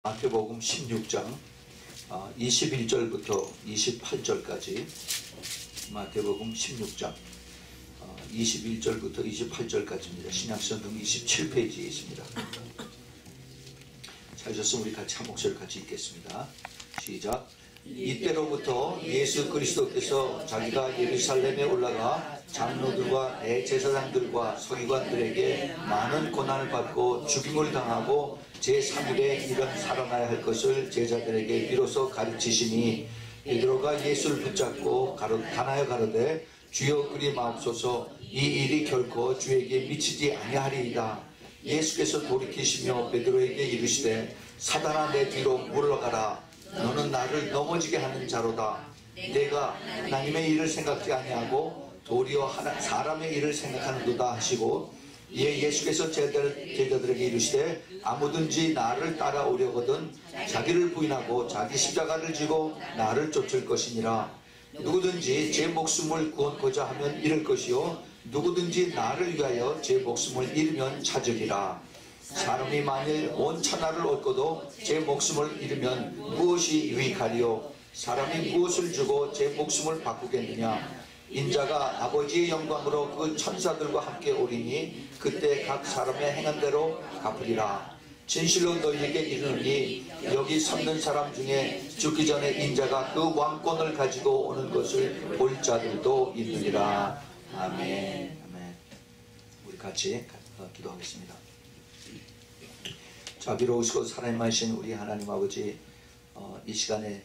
마태복음 16장 21절부터 28절까지 마태복음 16장 21절부터 28절까지입니다. 신약성경 27페이지에 있습니다. 찾으셨으면 우리 같이 한 목소리 같이 읽겠습니다. 시작. 이때로부터 예수 그리스도께서 자기가 예루살렘에 올라가 장로들과 대제사장들과 서기관들에게 많은 고난을 받고 죽임을 당하고 제3일에 일은 살아나야 할 것을 제자들에게 비로소 가르치시니 베드로가 예수를 붙잡고 가나여 가로되 주여 그리 마옵소서 이 일이 결코 주에게 미치지 아니하리이다. 예수께서 돌이키시며 베드로에게 이르시되 사단아 내 뒤로 물러가라. 너는 나를 넘어지게 하는 자로다. 내가 하나님의 일을 생각지 아니하고 도리어 사람의 일을 생각하는도다 하시고 이에 예수께서 제자들에게 이르시되 아무든지 나를 따라오려거든 자기를 부인하고 자기 십자가를 지고 나를 쫓을 것이니라. 누구든지 제 목숨을 구원코자 하면 잃을 것이요 누구든지 나를 위하여 제 목숨을 잃으면 찾으리라. 사람이 만일 온 천하를 얻고도 제 목숨을 잃으면 무엇이 유익하리요? 사람이 무엇을 주고 제 목숨을 바꾸겠느냐? 인자가 아버지의 영광으로 그 천사들과 함께 오리니 그때 각 사람의 행한 대로 갚으리라. 진실로 너희에게 이르노니 여기 섰는 사람 중에 죽기 전에 인자가 그 왕권을 가지고 오는 것을 볼 자들도 있느니라. 아멘. 아멘. 우리 같이 기도하겠습니다. 자비로우시고 사랑하신 우리 하나님 아버지, 이 시간에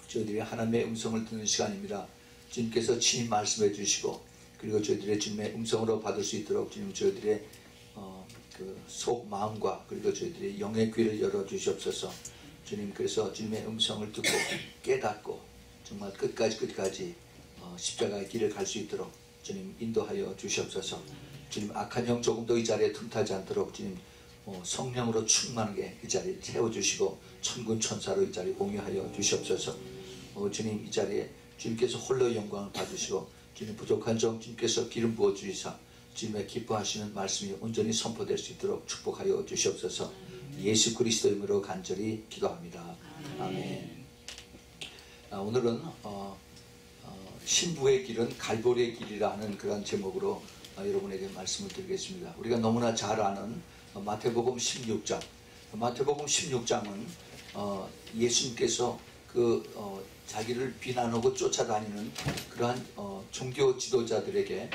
저희들이 하나님의 음성을 듣는 시간입니다. 주님께서 친히 말씀해 주시고 그리고 저희들의 주님의 음성으로 받을 수 있도록 주님 저희들의 그 속 마음과 그리고 저희들의 영의 귀를 열어 주시옵소서. 주님, 그래서 주님의 음성을 듣고 깨닫고 정말 끝까지 십자가의 길을 갈 수 있도록 주님 인도하여 주시옵소서. 주님, 악한 영 조금도 이 자리에 틈타지 않도록 주님 성령으로 충만하게 이 자리에 채워주시고 천군 천사로 이 자리에 공유하여 주시옵소서. 주님, 이 자리에 주님께서 홀로 영광을 받으시고 주님 부족한 점 주님께서 기름 부어 주시사 주님의 기뻐하시는 말씀이 온전히 선포될 수 있도록 축복하여 주시옵소서. 예수 그리스도 이름으로 간절히 기도합니다. 아멘. 오늘은 신부의 길은 갈보리의 길이라는 그런 제목으로 여러분에게 말씀을 드리겠습니다. 우리가 너무나 잘 아는 마태복음 16장. 마태복음 16장은 예수님께서 자기를 비난하고 쫓아다니는 그러한 종교 지도자들에게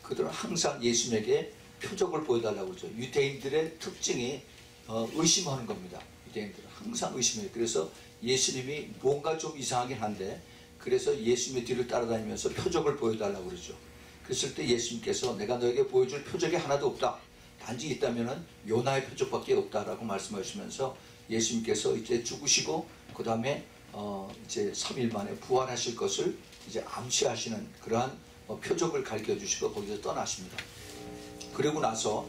그들은 항상 예수님에게 표적을 보여달라고 그러죠. 유대인들의 특징이 의심하는 겁니다. 유대인들은 항상 의심해요. 그래서 예수님이 뭔가 좀 이상하긴 한데 그래서 예수님의 뒤를 따라다니면서 표적을 보여달라고 그러죠. 그랬을 때 예수님께서 내가 너에게 보여줄 표적이 하나도 없다. 단지 있다면은 요나의 표적밖에 없다라고 말씀하시면서 예수님께서 이제 죽으시고 그 다음에 이제 3일 만에 부활하실 것을 이제 암시하시는 그러한 표적을 가르쳐 주시고 거기서 떠나십니다. 그리고 나서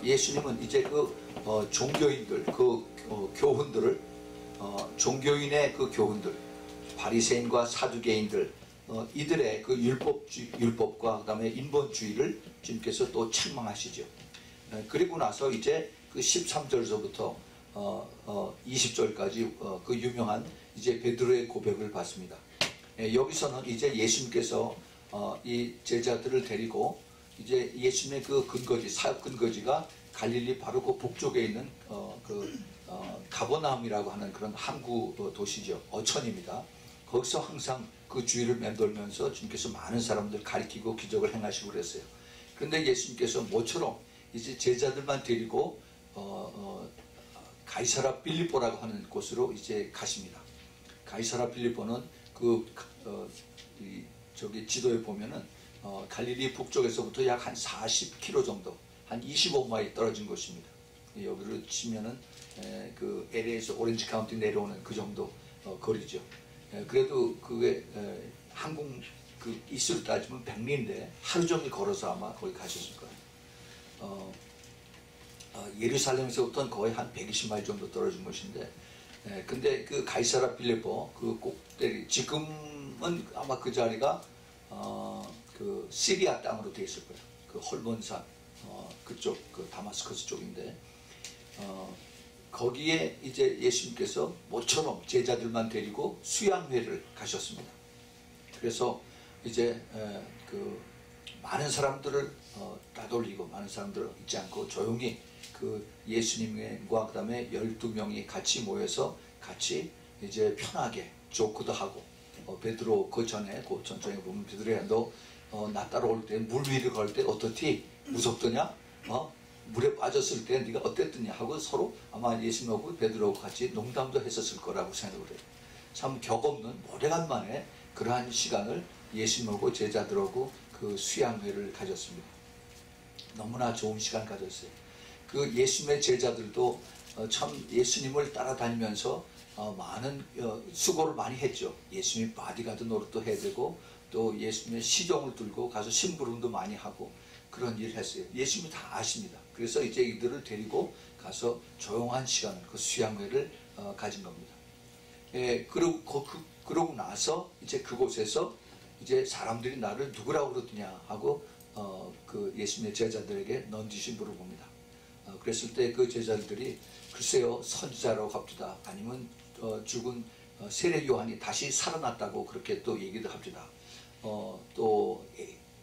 예수님은 이제 그 종교인들, 교훈들을 종교인의 그 교훈들, 바리새인과 사두개인들 이들의 그 율법과 그 다음에 인본주의를 주님께서 또 책망하시죠. 그리고 나서 이제 그 13절서부터 20절까지 그 유명한 이제 베드로의 고백을 받습니다. 여기서는 이제 예수님께서 이 제자들을 데리고 이제 예수님의 그 근거지, 사역 근거지가 갈릴리 바로 그 북쪽에 있는 가버나움이라고 하는 그런 항구 도시죠. 어천입니다. 거기서 항상 그 주위를 맴돌면서 주님께서 많은 사람들 가리키고 기적을 행하시고 그랬어요. 그런데 예수님께서 모처럼 이제 제자들만 데리고 가이사라 빌립보라고 하는 곳으로 이제 가십니다. 가이사라 빌립보는 저기 지도에 보면은 갈릴리 북쪽에서부터 약 한 40km 정도, 한 25마일 떨어진 곳입니다. 여기로 치면은 그 LA에서 오렌지 카운티 내려오는 그 정도 거리죠. 그래도 그게 항공 그 이수로 따지면 100리인데 하루 종일 걸어서 아마 거기 가셨을 거예요. 예루살렘에서부터는 거의 한 120마일 정도 떨어진 곳인데, 근데 그 가이사라 빌립보 그 꼭대기 지금은 아마 그 자리가 그 시리아 땅으로 되어 있을 거예요. 그 헐몬산 그쪽 그 다마스커스 쪽인데 거기에 이제 예수님께서 모처럼 제자들만 데리고 수양회를 가셨습니다. 그래서 이제 그 많은 사람들을 따돌리고 많은 사람들을 잊지 않고 조용히 그 예수님과 그다음에 12명이 같이 모여서 같이 이제 편하게 조크도 하고 베드로 그 전에 그 전장에 보면 베드로야 너 나 따라올 때 물 위를 걸 때 어떻디 무섭더냐? 물에 빠졌을 때 네가 어땠더냐 하고 서로 아마 예수님하고 베드로하고 같이 농담도 했었을 거라고 생각을 해요. 참 격없는 오래간만에 그러한 시간을 예수님하고 제자들하고 그 수양회를 가졌습니다. 너무나 좋은 시간 가졌어요. 그 예수님의 제자들도 참 예수님을 따라다니면서 많은 수고를 많이 했죠. 예수님 바디가드 노릇도 해야 되고 또 예수님의 시종을 들고 가서 심부름도 많이 하고 그런 일을 했어요. 예수님이 다 아십니다. 그래서 이제 이들을 데리고 가서 조용한 시간을 그 수양회를 가진 겁니다. 그러고 나서 이제 그곳에서 이제 사람들이 나를 누구라고 그러더냐 하고 그 예수님의 제자들에게 넌지시 물어봅니다. 그랬을 때 그 제자들이 글쎄요 선지자라고 합시다. 아니면 죽은 세례 요한이 다시 살아났다고 그렇게 또 얘기도 합니다. 또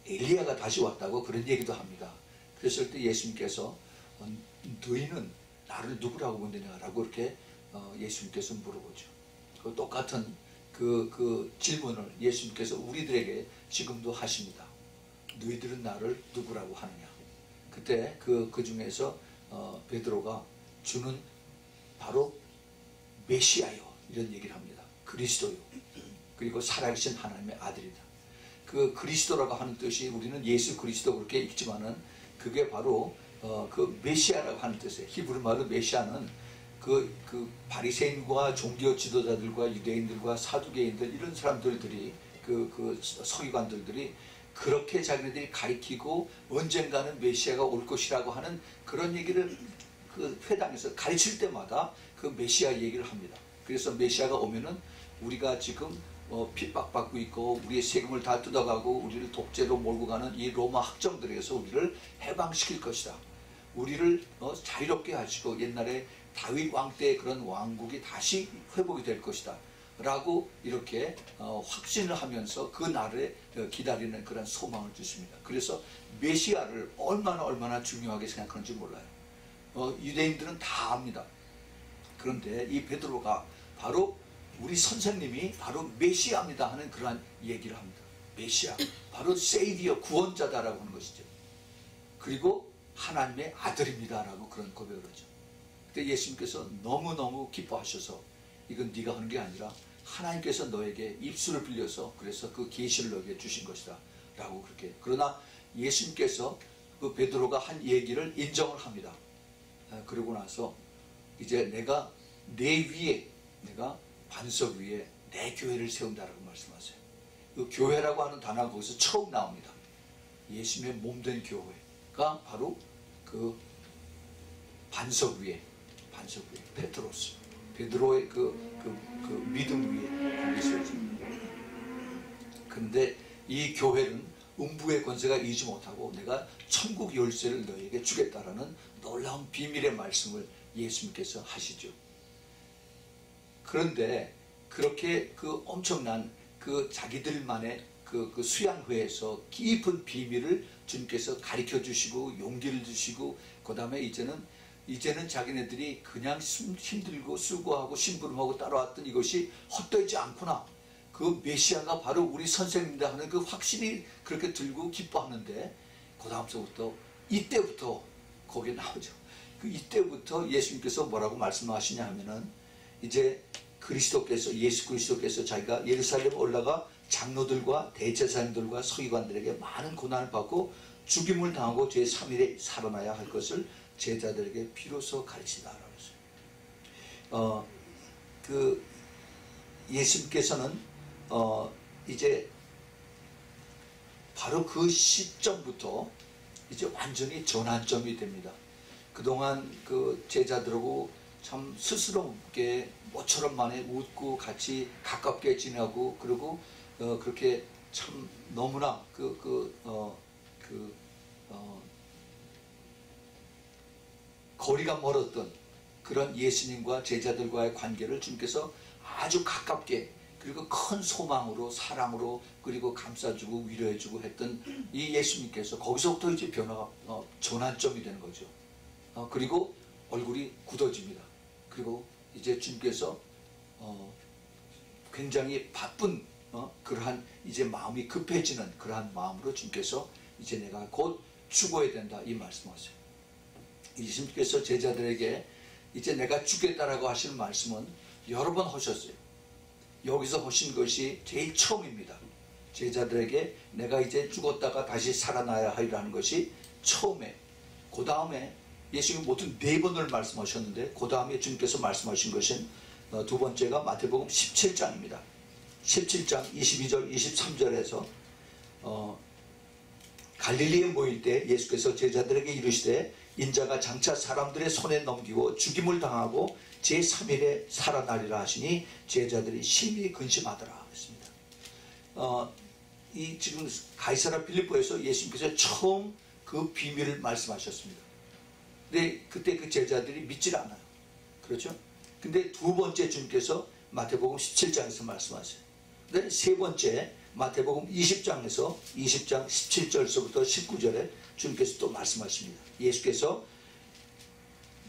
엘리야가 다시 왔다고 그런 얘기도 합니다. 그랬을 때 예수님께서 너희는 나를 누구라고 묻느냐라고 이렇게 예수님께서 물어보죠. 그 똑같은 그 질문을 예수님께서 우리들에게 지금도 하십니다. 너희들은 나를 누구라고 하느냐. 그때 그 중에서 베드로가 주는 바로 메시아요 이런 얘기를 합니다. 그리스도요. 그리고 살아계신 하나님의 아들이다. 그 그리스도라고 하는 뜻이 우리는 예수 그리스도 그렇게 읽지만은 그게 바로 그 메시아라고 하는 뜻이에요. 히브리 말로 메시아는 그 바리새인과 종교 지도자들과 유대인들과 사두개인들 이런 사람들이 그 서기관들이 그렇게 자기네들이 가리키고 언젠가는 메시아가 올 것이라고 하는 그런 얘기를 그 회당에서 가르칠 때마다 그 메시아 얘기를 합니다. 그래서 메시아가 오면은 우리가 지금 핍박받고 있고 우리의 세금을 다 뜯어가고 우리를 독재로 몰고 가는 이 로마 학정들에게서 우리를 해방시킬 것이다. 우리를 자유롭게 하시고 옛날에 다윗 왕 때의 그런 왕국이 다시 회복이 될 것이다. 라고 이렇게 확신을 하면서 그 날에 기다리는 그런 소망을 주십니다. 그래서 메시아를 얼마나 중요하게 생각하는지 몰라요. 유대인들은 다 압니다. 그런데 이 베드로가 바로 우리 선생님이 바로 메시아입니다 하는 그러한 얘기를 합니다. 메시아, 바로 세이비어, 구원자다라고 하는 것이죠. 그리고 하나님의 아들입니다라고 그런 고백을 하죠. 그때 예수님께서 너무너무 기뻐하셔서 이건 네가 하는 게 아니라 하나님께서 너에게 입술을 빌려서 그래서 그 계시를 너에게 주신 것이다 라고 그렇게. 그러나 예수님께서 그 베드로가 한 얘기를 인정을 합니다. 그러고 나서 이제 내가 내 위에 내가 반석 위에 내 교회를 세운다라고 말씀하세요. 그 교회라고 하는 단어가 거기서 처음 나옵니다. 예수님의 몸된 교회가 바로 그 반석 위에 페트로스, 베드로의 그 믿음 위에 거기 세워집니다. 그런데 이 교회는 음부의 권세가 이기지 못하고 내가 천국 열쇠를 너에게 주겠다라는 놀라운 비밀의 말씀을 예수님께서 하시죠. 그런데 그렇게 그 엄청난 그 자기들만의 그 수양회에서 깊은 비밀을 주님께서 가르쳐 주시고 용기를 주시고 그 다음에 이제는 자기네들이 그냥 힘들고 수고하고 심부름하고 따라왔던 이것이 헛되지 않구나. 그 메시아가 바로 우리 선생님이다 하는 그 확신이 그렇게 들고 기뻐하는데 그 다음서부터 이때부터 거기에 나오죠. 그 이때부터 예수님께서 뭐라고 말씀하시냐 하면은 이제 예수 그리스도께서 자기가 예루살렘에 올라가 장로들과 대제사장들과 서기관들에게 많은 고난을 받고 죽임을 당하고 제3일에 살아나야 할 것을 제자들에게 비로소 가르치다라고 했어요. 그 예수님께서는 이제 바로 그 시점부터 이제 완전히 전환점이 됩니다. 그동안 그 제자들하고 참 스스럼없게 모처럼 만에 웃고 같이 가깝게 지내고 그리고 그렇게 참 너무나 거리가 멀었던 그런 예수님과 제자들과의 관계를 주님께서 아주 가깝게 그리고 큰 소망으로 사랑으로 그리고 감싸주고 위로해주고 했던 이 예수님께서 거기서부터 이제 변화가 전환점이 되는 거죠. 그리고 얼굴이 굳어집니다. 그리고 이제 주님께서 굉장히 바쁜 그러한 이제 마음이 급해지는 그러한 마음으로 주님께서 이제 내가 곧 죽어야 된다 이 말씀하세요. 예수님께서 제자들에게 이제 내가 죽겠다라고 하시는 말씀은 여러 번 하셨어요. 여기서 하신 것이 제일 처음입니다. 제자들에게 내가 이제 죽었다가 다시 살아나야 하리라는 것이 처음에, 그 다음에 예수님 모두 4번을 말씀하셨는데 그 다음에 주님께서 말씀하신 것은 두 번째가 마태복음 17장입니다. 17장 22절 23절에서 갈릴리에 모일 때 예수께서 제자들에게 이르시되 인자가 장차 사람들의 손에 넘기고 죽임을 당하고 제3일에 살아나리라 하시니 제자들이 심히 근심하더라 했습니다. 이 지금 가이사랴 빌립보에서 예수님께서 처음 그 비밀을 말씀하셨습니다. 근데 그때 그 제자들이 믿질 않아요. 그렇죠? 근데 두 번째 주님께서 마태복음 17장에서 말씀하세요. 근데 세 번째 마태복음 20장에서 20장 17절서부터 19절에 주님께서 또 말씀하십니다. 예수께서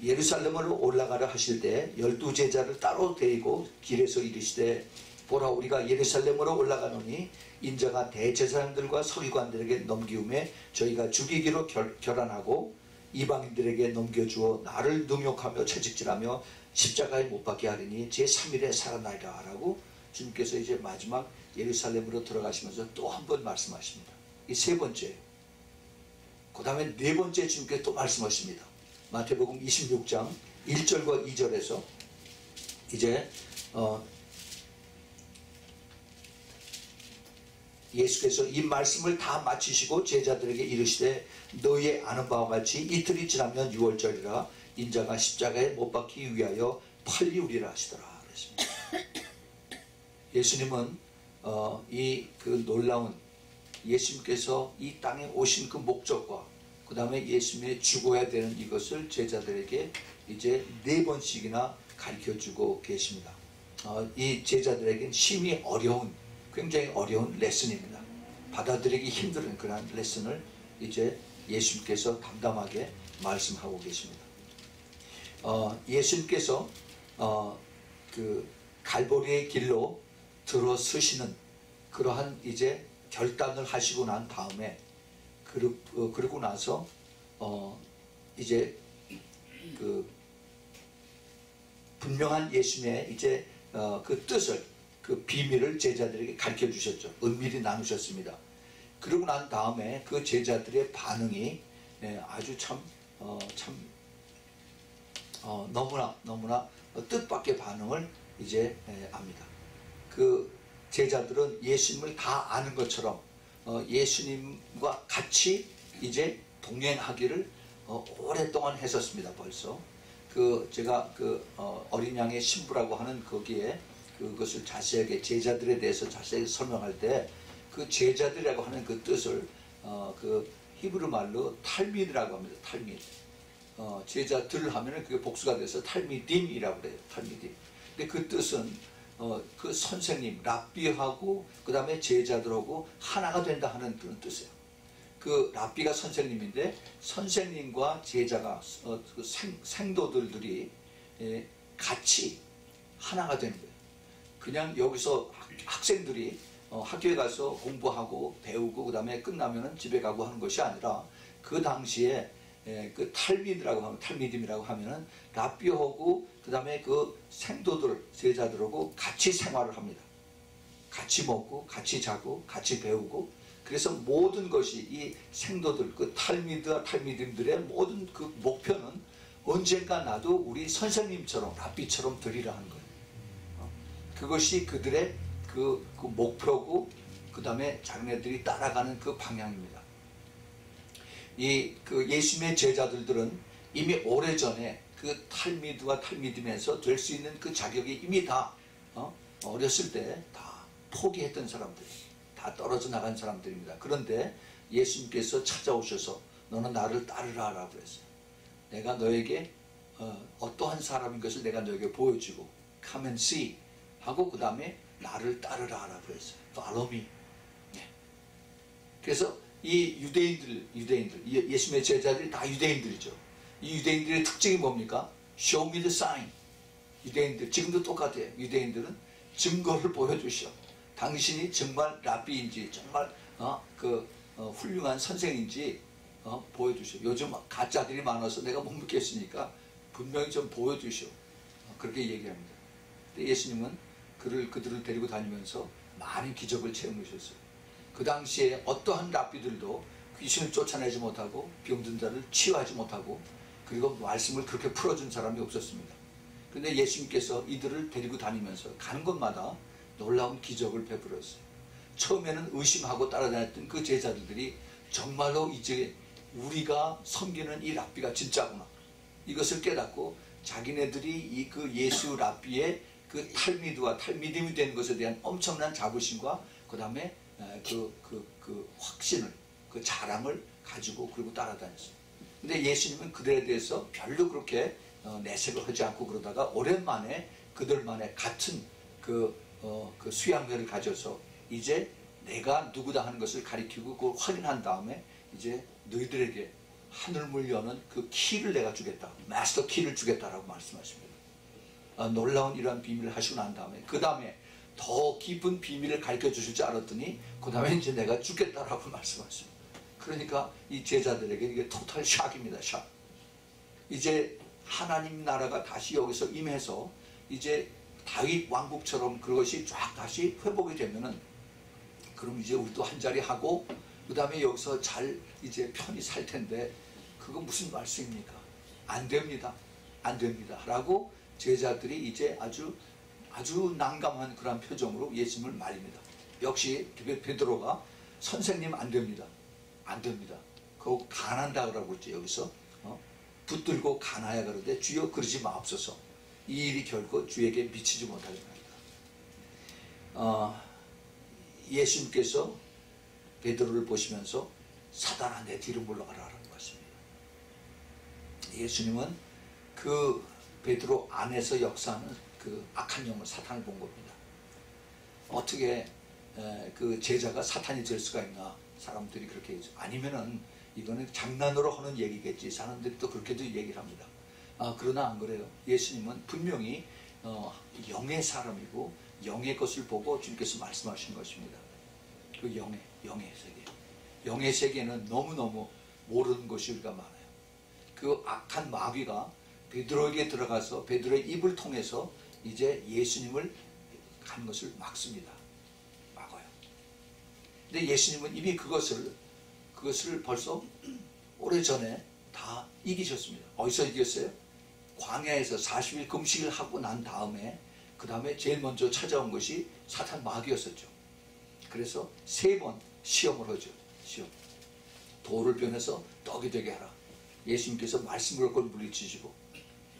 예루살렘으로 올라가려 하실 때 12제자를 따로 데리고 길에서 이르시되 보라 우리가 예루살렘으로 올라가노니 인자가 대제사장들과 서기관들에게 넘기움에 저희가 죽이기로 결단하고 이방인들에게 넘겨주어 나를 능욕하며 채찍질하며 십자가에 못 박게 하리니 제3일에 살아나리라 라고 주님께서 이제 마지막 예루살렘으로 들어가시면서 또 한 번 말씀하십니다. 이 세 번째예요. 그 다음에 네 번째 주님께서 또 말씀하십니다. 마태복음 26장 1절과 2절에서 이제 예수께서 이 말씀을 다 마치시고 제자들에게 이르시되 너희의 아는 바와 같이 이틀이 지나면 6월절이라 인자가 십자가에 못 박히기 위하여 팔리우리라 하시더라 그랬습니다. 예수님은 이 그 놀라운 예수님께서 이 땅에 오신 그 목적과 그 다음에 예수님의 죽어야 되는 이것을 제자들에게 이제 4번씩이나 가르쳐주고 계십니다. 이 제자들에게는 심히 어려운 굉장히 어려운 레슨입니다. 받아들이기 힘든 그런 레슨을 이제 예수님께서 담담하게 말씀하고 계십니다. 예수님께서 그 갈보리의 길로 들어서시는 그러한 이제 결단을 하시고 난 다음에 그러고 나서 이제 그 분명한 예수님의 이제 그 뜻을 그 비밀을 제자들에게 가르쳐 주셨죠. 은밀히 나누셨습니다. 그러고 난 다음에 그 제자들의 반응이 아주 너무나 뜻밖의 반응을 이제 합니다. 그 제자들은 예수님을 다 아는 것처럼 예수님과 같이 이제 동행하기를 오랫동안 했었습니다. 벌써 제가 어린 양의 신부라고 하는 거기에 그것을 자세하게 제자들에 대해서 자세히 설명할 때 그 제자들이라고 하는 그 뜻을 그 히브리 말로 탈미드라고 합니다. 탈미드. 제자들 하면은 그게 복수가 돼서 탈미딤이라고 그래요. 탈미딤. 근데 그 뜻은 그 선생님 랍비하고 그 다음에 제자들하고 하나가 된다 하는 그런 뜻이에요. 그 랍비가 선생님인데 선생님과 제자가 그 생도들이 같이 하나가 되는 거예요. 그냥 여기서 학생들이 학교에 가서 공부하고 배우고 그 다음에 끝나면은 집에 가고 하는 것이 아니라 그 당시에 그 탈미드라고 하면 탈미dim이라고 하면은 랍비하고 그 다음에 그 생도들 제자들하고 같이 생활을 합니다. 같이 먹고 같이 자고 같이 배우고 그래서 모든 것이 이 생도들 그 탈미드와 탈미dim들의 모든 그 목표는 언젠가 나도 우리 선생님처럼 랍비처럼 되리라 하는 거예요. 그것이 그들의 그 목표고 그 다음에 자기네들이 따라가는 그 방향입니다. 그 예수님의 제자들은 이미 오래전에 그 탈미드와 탈미딤에서 될 수 있는 그 자격이 이미 다 어렸을 때 다 포기했던 사람들, 다 떨어져 나간 사람들입니다. 그런데 예수님께서 찾아오셔서 너는 나를 따르라 라고 했어요. 내가 너에게 어떠한 사람인 것을 내가 너에게 보여주고 come and see 하고 그 다음에 나를 따르라 라고 했어요. Follow me. 네. 그래서 이 유대인들 예수님의 제자들이 다 유대인들이죠. 이 유대인들의 특징이 뭡니까? Show me the sign. 유대인들 지금도 똑같아요. 유대인들은 증거를 보여주시오. 당신이 정말 랍비인지 정말 훌륭한 선생인지 보여주시오. 요즘 가짜들이 많아서 내가 못 믿겠으니까 분명히 좀 보여주시오. 그렇게 얘기합니다. 근데 예수님은 그들을 데리고 다니면서 많은 기적을 체험하셨어요. 그 당시에 어떠한 랍비들도 귀신을 쫓아내지 못하고 병든 자를 치유하지 못하고 그리고 말씀을 그렇게 풀어준 사람이 없었습니다. 그런데 예수님께서 이들을 데리고 다니면서 가는 곳마다 놀라운 기적을 베풀었어요. 처음에는 의심하고 따라다녔던 그 제자들이 정말로 이제 우리가 섬기는 이 랍비가 진짜구나 이것을 깨닫고 자기네들이 그 예수 랍비의 그 탈미dim이 되는 것에 대한 엄청난 자부심과 그 다음에 그 확신을 그 자랑을 가지고 그리고 따라다녔어요. 근데 예수님은 그들에 대해서 별로 그렇게 내색을 하지 않고 그러다가 오랜만에 그들만의 같은 그 수양회를 가져서 이제 내가 누구다 하는 것을 가리키고 그걸 확인한 다음에 이제 너희들에게 하늘문을 여는 그 키를 내가 주겠다. 마스터 키를 주겠다라고 말씀하십니다. 놀라운 이러한 비밀을 하시고 난 다음에 그 다음에 더 깊은 비밀을 가르쳐 주실 줄 알았더니 그 다음에 이제 내가 죽겠다라고 말씀하십니다. 그러니까 이 제자들에게 이게 토탈 샥입니다. 샥. 이제 하나님 나라가 다시 여기서 임해서 이제 다윗 왕국처럼 그것이 쫙 다시 회복이 되면은 그럼 이제 우리도 한 자리 하고 그 다음에 여기서 잘 이제 편히 살 텐데 그거 무슨 말씀입니까? 안 됩니다. 안 됩니다. 라고 제자들이 이제 아주 난감한 그런 표정으로 예수님을 말립니다. 역시 베드로가 선생님 안 됩니다. 안 됩니다. 그거 간한다 그러고 있죠. 여기서 붙들고 간하야 그러는데 주여 그러지 마옵소서. 이 일이 결코 주에게 미치지 못하게 합니다. 예수님께서 베드로를 보시면서 사단아 내 뒤로 물러가라라는 것입니다. 예수님은 그 베드로 안에서 역사하는 그 악한 영을 사탄을 본 겁니다. 어떻게 그 제자가 사탄이 될 수가 있나 사람들이 그렇게 얘기하죠. 아니면은 이거는 장난으로 하는 얘기겠지. 사람들이 또 그렇게도 얘기를 합니다. 그러나 안 그래요. 예수님은 분명히 영의 사람이고 영의 것을 보고 주님께서 말씀하신 것입니다. 그 영의 세계. 영의 세계는 너무너무 모르는 것이 우리가 많아요. 그 악한 마귀가 베드로에게 들어가서 베드로의 입을 통해서 이제 예수님을 간 것을 막습니다. 막아요. 근데 예수님은 이미 그것을 벌써 오래전에 다 이기셨습니다. 어디서 이겼어요? 광야에서 40일 금식을 하고 난 다음에 그 다음에 제일 먼저 찾아온 것이 사탄 마귀였었죠. 그래서 3번 시험을 하죠. 시험. 돌을 변해서 떡이 되게 하라. 예수님께서 말씀을 걸 물리치시고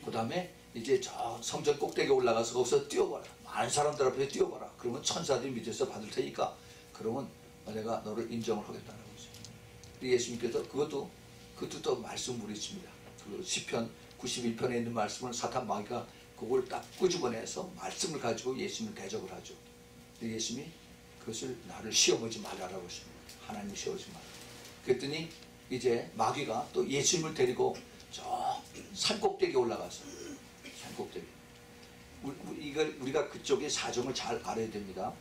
그 다음에 이제 저 성전 꼭대기에 올라가서 거기서 뛰어봐라. 많은 사람들 앞에 뛰어봐라. 그러면 천사들이 밑에서 받을 테니까 그러면 내가 너를 인정을 하겠다는 거죠. 예수님께서 그것도 또 말씀 물리칩니다. 그 시편 91편에 있는 말씀을 사탄 마귀가 그걸 딱 끄집어내서 말씀을 가지고 예수님을 대적을 하죠. 근데 예수님이 그것을 나를 시험하지 말라라고 했습니다. 하나님 시험하지 말라. 그랬더니 이제 마귀가 또 예수님을 데리고 저 산꼭대기에 올라가서 산꼭대기. 우리가 그쪽의 사정을 잘 알아야 됩니다.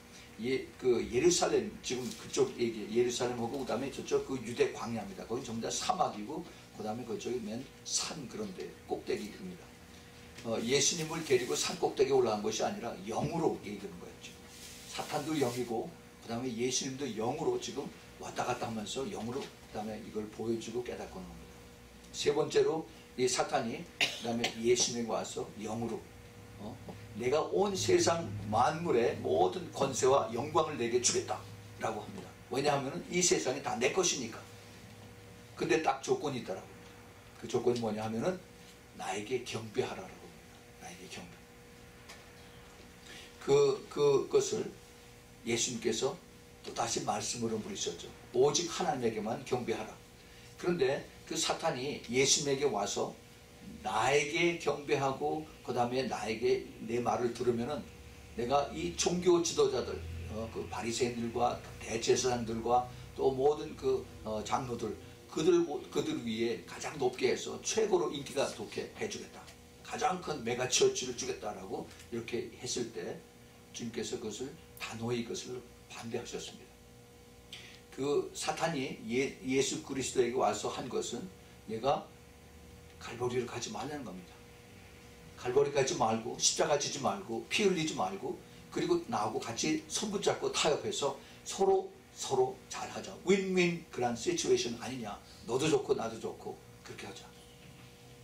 그 예루살렘 지금 그쪽 얘기 예루살렘하고 그 다음에 저쪽 그 유대 광야입니다. 거기 전부 다 사막이고 그 다음에 그쪽이 맨 산 그런데 꼭대기입니다. 예수님을 데리고 산 꼭대기에 올라간 것이 아니라 영으로 얘기하는 거예요. 지금. 사탄도 영이고 그 다음에 예수님도 영으로 지금 왔다 갔다 하면서 영으로 그 다음에 이걸 보여주고 깨닫고 나옵니다. 세 번째로 이 사탄이 그 다음에 예수님에게 와서 영으로 내가 온 세상 만물의 모든 권세와 영광을 내게 주겠다라고 합니다. 왜냐하면 이 세상이 다 내 것이니까. 근데 딱 조건이 있더라고요. 그 조건이 뭐냐 하면은 나에게 경배하라라고 합니다. 나에게 경배. 그것을 예수님께서 또 다시 말씀으로 물으셨죠. 오직 하나님에게만 경배하라. 그런데 그 사탄이 예수님에게 와서 나에게 경배하고 그 다음에 나에게 내 말을 들으면은 내가 이 종교 지도자들, 그 바리새인들과 대제사장들과 또 모든 그 장로들, 그들 위에 가장 높게 해서 최고로 인기가 좋게 해주겠다. 가장 큰 메가처치를 주겠다라고 이렇게 했을 때 주님께서 그것을 단호히 그것을 반대하셨습니다. 그 사탄이 예수 그리스도에게 와서 한 것은 얘가 갈보리를 가지 말라는 겁니다. 갈보리 가지 말고 십자가 지지 말고 피 흘리지 말고 그리고 나하고 같이 손 붙잡고 타협해서 서로 잘하자. 윈윈 그런 시츄에이션 아니냐. 너도 좋고 나도 좋고 그렇게 하자.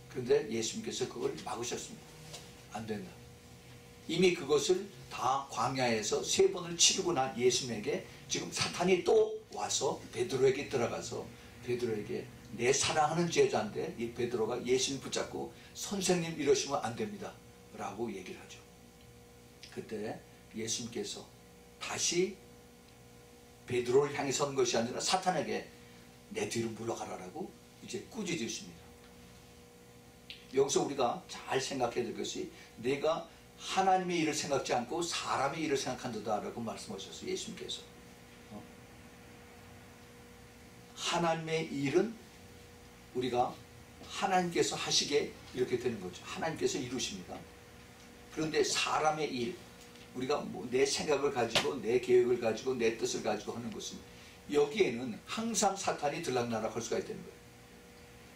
그런데 예수님께서 그걸 막으셨습니다. 안 된다. 이미 그것을 다 광야에서 3번을 치르고 난 예수님에게 지금 사탄이 또 와서 베드로에게 들어가서 베드로에게 내 사랑하는 제자인데 이 베드로가 예수님 붙잡고 선생님 이러시면 안 됩니다 라고 얘기를 하죠. 그때 예수님께서 다시 베드로를 향해 선 것이 아니라 사탄에게 내 뒤로 물러가라라고 이제 꾸짖으십니다. 여기서 우리가 잘 생각해야 될 것이 내가 하나님의 일을 생각지 않고 사람의 일을 생각한다라고 말씀하셨어요. 예수님께서. 하나님의 일은 우리가 하나님께서 하시게 이렇게 되는 거죠. 하나님께서 이루십니다. 그런데 사람의 일, 우리가 내 생각을 가지고 내 계획을 가지고 내 뜻을 가지고 하는 것은 여기에는 항상 사탄이 들락날락할 수가 있다는 거예요.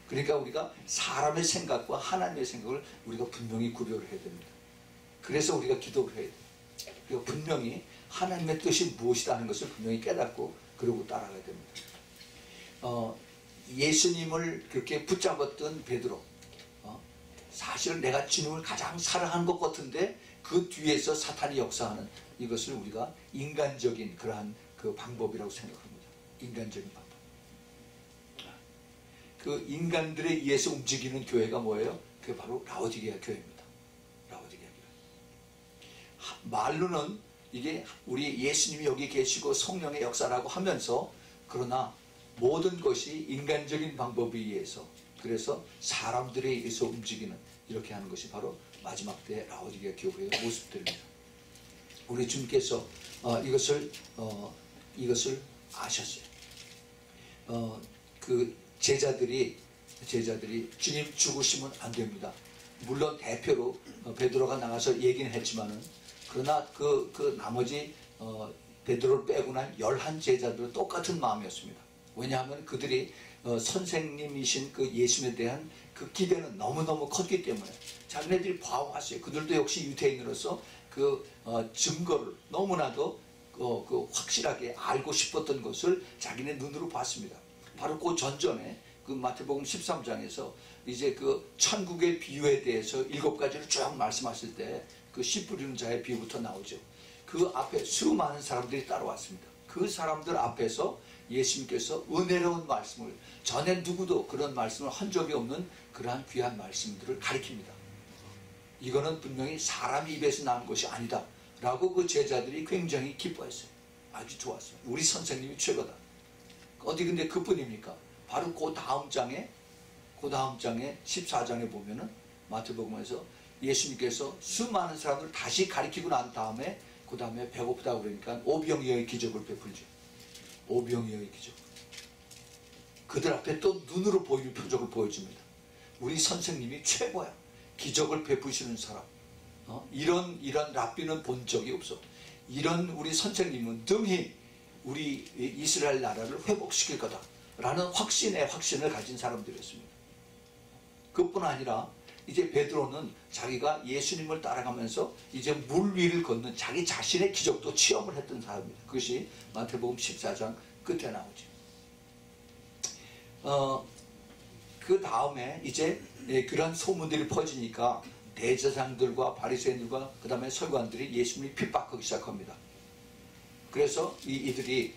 그러니까 우리가 사람의 생각과 하나님의 생각을 우리가 분명히 구별을 해야 됩니다. 그래서 우리가 기도를 해야 돼요. 그리고 분명히 하나님의 뜻이 무엇이다 하는 것을 분명히 깨닫고 그러고 따라가야 됩니다. 예수님을 그렇게 붙잡았던 베드로, 사실 내가 주님을 가장 사랑하는 것 같은데 그 뒤에서 사탄이 역사하는 이것을 우리가 인간적인 그러한 그 방법이라고 생각합니다. 인간적인 방법. 그 인간들에 의해서 움직이는 교회가 뭐예요? 그게 바로 라오디게아 교회입니다. 라오디게아 교회. 말로는 이게 우리 예수님이 여기 계시고 성령의 역사라고 하면서 그러나 모든 것이 인간적인 방법에 의해서 그래서 사람들에 의해서 움직이는 이렇게 하는 것이 바로 마지막 때 라오디게아 교회의 모습들입니다. 우리 주님께서 이것을 아셨어요. 그 제자들이 주님 죽으시면 안 됩니다. 물론 대표로 베드로가 나가서 얘기는 했지만은 그러나 그 나머지 베드로를 빼고 난 11제자들은 똑같은 마음이었습니다. 왜냐하면 그들이 선생님이신 그 예수님에 대한 그 기대는 너무너무 컸기 때문에 자기네들이 봐왔어요. 그들도 역시 유대인으로서 그 증거를 너무나도 그 확실하게 알고 싶었던 것을 자기네 눈으로 봤습니다. 바로 그 전전에 그 마태복음 13장에서 이제 그 천국의 비유에 대해서 7가지를 쭉 말씀하실 때 그 씨 뿌리는 자의 비유부터 나오죠. 그 앞에 수많은 사람들이 따라왔습니다. 그 사람들 앞에서 예수님께서 은혜로운 말씀을 전에 누구도 그런 말씀을 한 적이 없는 그러한 귀한 말씀들을 가리킵니다. 이거는 분명히 사람 입에서 나온 것이 아니다 라고 그 제자들이 굉장히 기뻐했어요. 아주 좋았어요. 우리 선생님이 최고다. 어디 근데 그뿐입니까? 바로 그 다음 장에 14장에 보면은 마태복음에서 예수님께서 수많은 사람을 다시 가리키고 난 다음에 그 다음에 배고프다 그러니까 오병이어의 기적을 베풀죠. 오병이어의 기적. 그들 앞에 또 눈으로 보이는 표적을 보여줍니다. 우리 선생님이 최고야. 기적을 베푸시는 사람. 이런 랍비는 본 적이 없어. 이런 우리 선생님은 등히 우리 이스라엘 나라를 회복시킬 거다 라는 확신을 가진 사람들이었습니다. 그뿐 아니라 이제 베드로는 자기가 예수님을 따라가면서 이제 물 위를 걷는 자기 자신의 기적도 체험을 했던 사람입니다. 그것이 마태복음 14장 끝에 나오죠. 그 다음에 이제 그런 소문들이 퍼지니까 대제사장들과 바리새인들과 그 다음에 서기관들이 예수님을 핍박하기 시작합니다. 그래서 이들이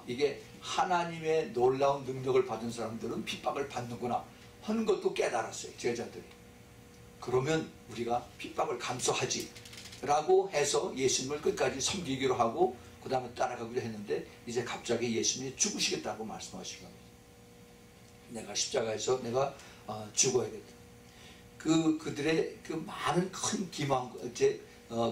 이게 하나님의 놀라운 능력을 받은 사람들은 핍박을 받는구나 하는 것도 깨달았어요. 제자들이. 그러면 우리가 핍박을 감수하지 라고 해서 예수님을 끝까지 섬기기로 하고 그 다음에 따라가기로 했는데 이제 갑자기 예수님이 죽으시겠다고 말씀하시는 겁니다. 내가 십자가에서 내가 죽어야겠다. 그들의 그 많은 큰 기망, 이제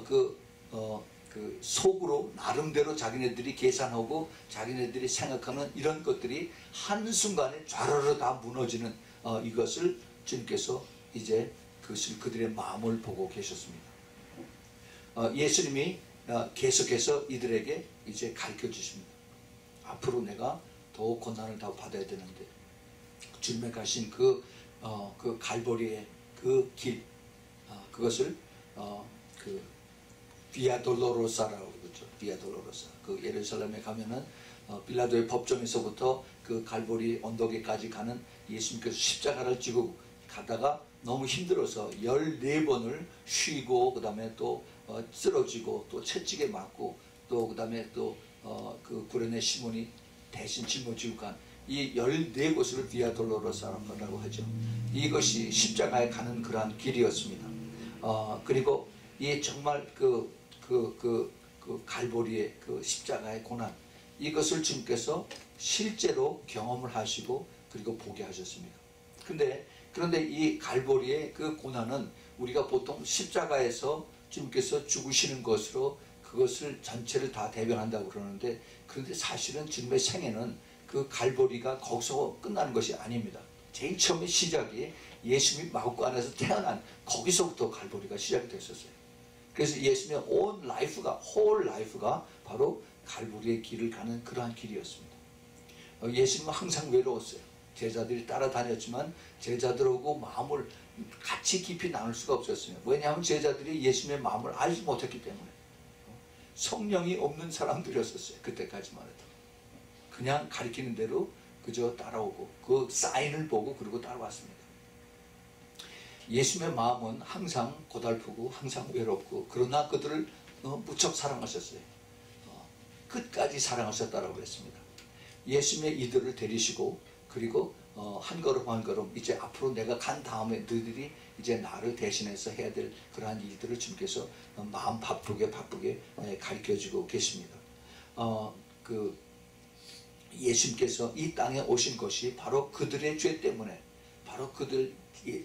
그 속으로 나름대로 자기네들이 계산하고 자기네들이 생각하는 이런 것들이 한순간에 좌르르 다 무너지는 이것을 주님께서 이제 그들의 마음을 보고 계셨습니다. 예수님이 계속해서 이들에게 이제 가르쳐 주십니다. 앞으로 내가 더 고난을 더 받아야 되는데 주님의 가신 그 갈보리의 그 길, 그것을 그 비아 돌로로사라고 그러죠. 비아 돌로로사. 그 예루살렘에 가면은 빌라도의 법정에서부터 그 갈보리 언덕에까지 가는 예수님께서 십자가를 지고 가다가 너무 힘들어서 14번을 쉬고, 그 다음에 또 쓰러지고, 또 채찍에 맞고, 또 그 다음에 또 그 구레네 시몬이 대신 짊어지고 간 이 14곳을 비아 돌로로사라고 하죠. 이것이 십자가에 가는 그러한 길이었습니다. 그리고 이 정말 그 갈보리의 그 십자가의 고난, 이것을 주님께서 실제로 경험을 하시고 그리고 보게 하셨습니다. 그런데 이 갈보리의 그 고난은 우리가 보통 십자가에서 주님께서 죽으시는 것으로 그것을 전체를 다 대변한다고 그러는데, 그런데 사실은 주님의 생애는 그 갈보리가 거기서 끝나는 것이 아닙니다. 제일 처음에 시작이 예수님이 마구간 안에서 태어난 거기서부터 갈보리가 시작이 됐었어요. 그래서 예수님의 온 라이프가, 홀 라이프가 바로 갈보리의 길을 가는 그러한 길이었습니다. 예수님은 항상 외로웠어요. 제자들이 따라다녔지만 제자들하고 마음을 같이 깊이 나눌 수가 없었어요. 왜냐하면 제자들이 예수님의 마음을 알지 못했기 때문에. 성령이 없는 사람들이었어요. 그때까지만 해도. 그냥 가리키는 대로 그저 따라오고 그 사인을 보고 그러고 따라왔습니다. 예수님의 마음은 항상 고달프고 항상 외롭고, 그러나 그들을 무척 사랑하셨어요. 끝까지 사랑하셨다라고 했습니다. 예수님의 이들을 데리시고, 그리고 한 걸음 한 걸음 이제 앞으로 내가 간 다음에 너희들이 이제 나를 대신해서 해야 될 그러한 일들을 주님께서 마음 바쁘게 가르쳐주고 계십니다. 예수님께서 이 땅에 오신 것이 바로 그들의 죄 때문에, 바로 그들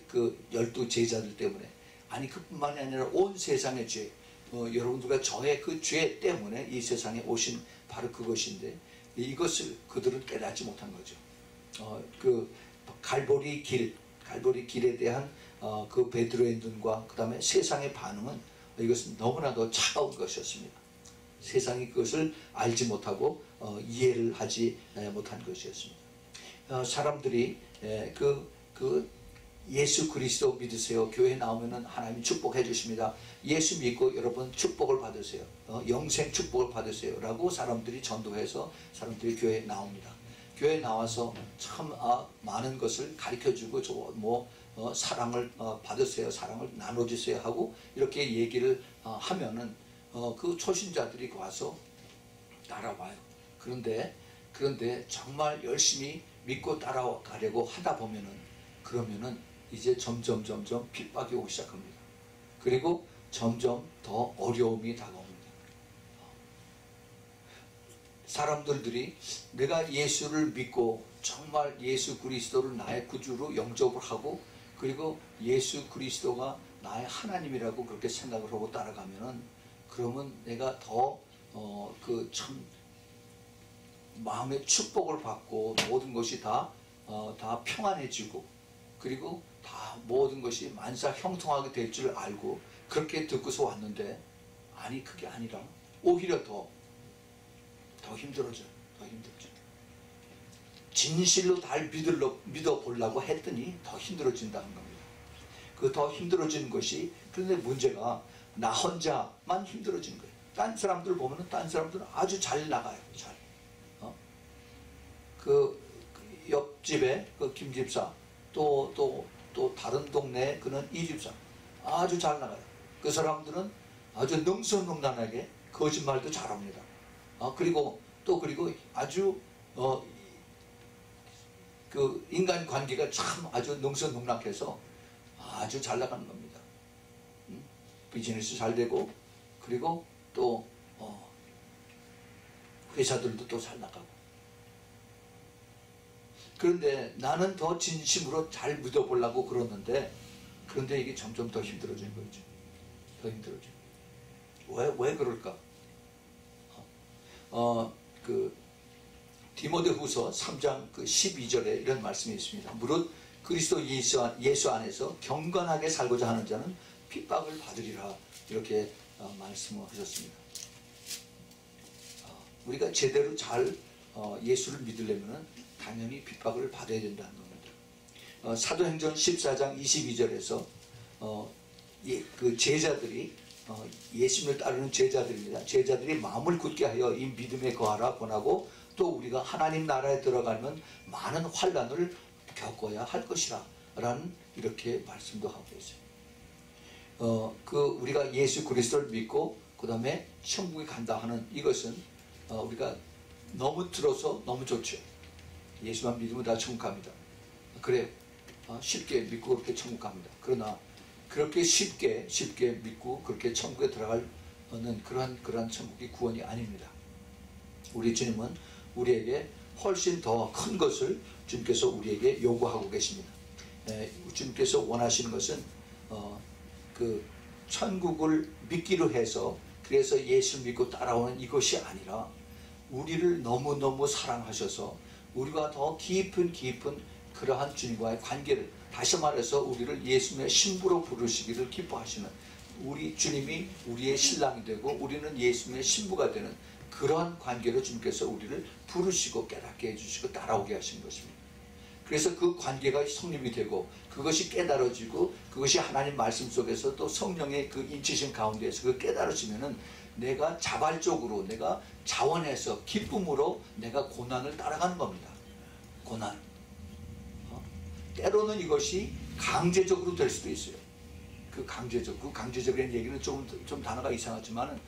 그 12 제자들 때문에, 아니 그뿐만이 아니라 온 세상의 죄, 여러분들과 저의 그 죄 때문에 이 세상에 오신 바로 그것인데, 이것을 그들은 깨닫지 못한 거죠. 그 갈보리 길에 대한 그 베드로의 눈과 그 다음에 세상의 반응은 이것은 너무나도 차가운 것이었습니다. 세상이 그것을 알지 못하고 이해를 하지 못한 것이었습니다. 사람들이 그 예수 그리스도 믿으세요. 교회 나오면은 하나님이 축복해 주십니다. 예수 믿고 여러분 축복을 받으세요. 영생 축복을 받으세요. 라고 사람들이 전도해서 사람들이 교회에 나옵니다. 교회에 나와서 참 많은 것을 가르쳐주고 사랑을 받으세요. 사랑을 나눠주세요 하고 이렇게 얘기를 하면은 그 초신자들이 와서 따라와요. 그런데 정말 열심히 믿고 따라가려고 하다 그러면은 이제 점점 핍박이 오기 시작합니다. 그리고 점점 더 어려움이 다가옵니다. 사람들이 내가 예수를 믿고 정말 예수 그리스도를 나의 구주로 영접을 하고, 그리고 예수 그리스도가 나의 하나님이라고 그렇게 생각을 하고 따라가면은, 그러면 내가 더 참 마음의 축복을 받고 모든 것이 다 평안해지고, 그리고 다 모든 것이 만사 형통하게 될 줄 알고 그렇게 듣고서 왔는데, 아니 그게 아니라 오히려 더 힘들어져요. 더 힘들죠. 진실로 날 믿어보려고 했더니 더 힘들어진다는 겁니다. 그 더 힘들어지는 것이, 그런데 문제가 나 혼자만 힘들어지는 거예요. 딴 사람들 보면은 딴 사람들은 아주 잘 나가요. 잘. 그 옆집에 그 김집사, 또 다른 동네에 그는 이집사, 아주 잘 나가요. 그 사람들은 아주 능수능란하게 거짓말도 잘합니다. 그리고 아주 그 인간 관계가 참 아주 능수능란해서 아주 잘 나가는 겁니다. 비즈니스 잘 되고, 그리고 또 회사들도 또 잘 나가고. 그런데 나는 더 진심으로 잘 믿어보려고 그러는데 그런데 이게 점점 더 힘들어지는 거죠. 더 힘들어져. 왜 그럴까? 그 디모데후서 3장 그 12절에 이런 말씀이 있습니다. 무릇 그리스도 예수 안에서 경건하게 살고자 하는 자는 핍박을 받으리라, 이렇게 말씀하셨습니다. 우리가 제대로 잘 예수를 믿으려면 당연히 핍박을 받아야 된다는 겁니다. 사도행전 14장 22절에서 그 제자들이 예수님을 따르는 제자들입니다. 제자들이 마음을 굳게 하여 이 믿음에 거하라 권하고, 또 우리가 하나님 나라에 들어가면 많은 환난을 겪어야 할 것이라 라는 이렇게 말씀도 하고 있어요. 우리가 예수 그리스도를 믿고 그 다음에 천국에 간다 하는 이것은 우리가 너무 들어서 너무 좋죠. 예수만 믿으면 다 천국 갑니다. 그래, 쉽게 믿고 그렇게 천국 갑니다. 그러나 그렇게 쉽게 믿고 그렇게 천국에 들어가는 그러한 천국이 구원이 아닙니다. 우리 주님은 우리에게 훨씬 더 큰 것을 주님께서 우리에게 요구하고 계십니다. 주님께서 원하시는 것은 그 천국을 믿기로 해서 그래서 예수를 믿고 따라오는 이것이 아니라, 우리를 너무너무 사랑하셔서 우리가 더 깊은 그러한 주님과의 관계를, 다시 말해서 우리를 예수님의 신부로 부르시기를 기뻐하시는, 우리 주님이 우리의 신랑이 되고 우리는 예수님의 신부가 되는 그러한 관계로 주님께서 우리를 부르시고 깨닫게 해주시고 따라오게 하신 것입니다. 그래서 그 관계가 성립이 되고 그것이 깨달아지고 그것이 하나님 말씀 속에서 또 성령의 그 인치심 가운데에서 그 깨달아지면은 내가 자발적으로, 내가 자원해서 기쁨으로 내가 고난을 따라가는 겁니다. 고난. 때로는 이것이 강제적으로 될 수도 있어요. 그 강제적이라는 얘기는 좀 단어가 이상하지만은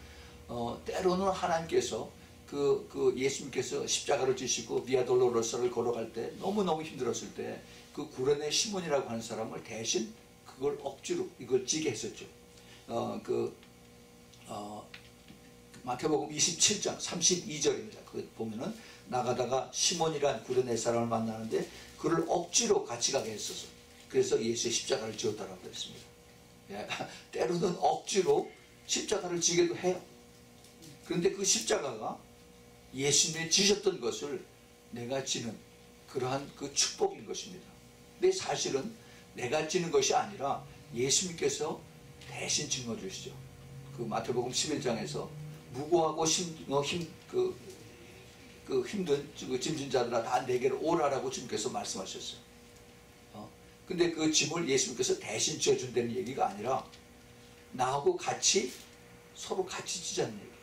때로는 하나님께서 그 예수님께서 십자가를 지시고 비아 돌로로사를 걸어갈 때 너무너무 힘들었을 때 그 구레네 시몬이라고 하는 사람을 대신 그걸 억지로 이걸 지게 했었죠. 마태복음 27장 32절입니다. 그 보면은 나가다가 시몬이란 구레네 사람을 만나는데 그를 억지로 같이 가게 했어서 그래서 예수의 십자가를 지었다라고 했습니다. 예, 때로는 억지로 십자가를 지기도 해요. 그런데 그 십자가가 예수님이 지셨던 것을 내가 지는 그러한 그 축복인 것입니다. 근데 사실은 내가 지는 것이 아니라 예수님께서 대신 짊어주시죠. 그 마태복음 11장에서 무고하고 힘든 짐진 자들아 다 내게로 오라라고 주님께서 말씀하셨어요. 근데 그 짐을 예수님께서 대신 지어준다는 얘기가 아니라 나하고 같이 서로 같이 지자는 얘기예요.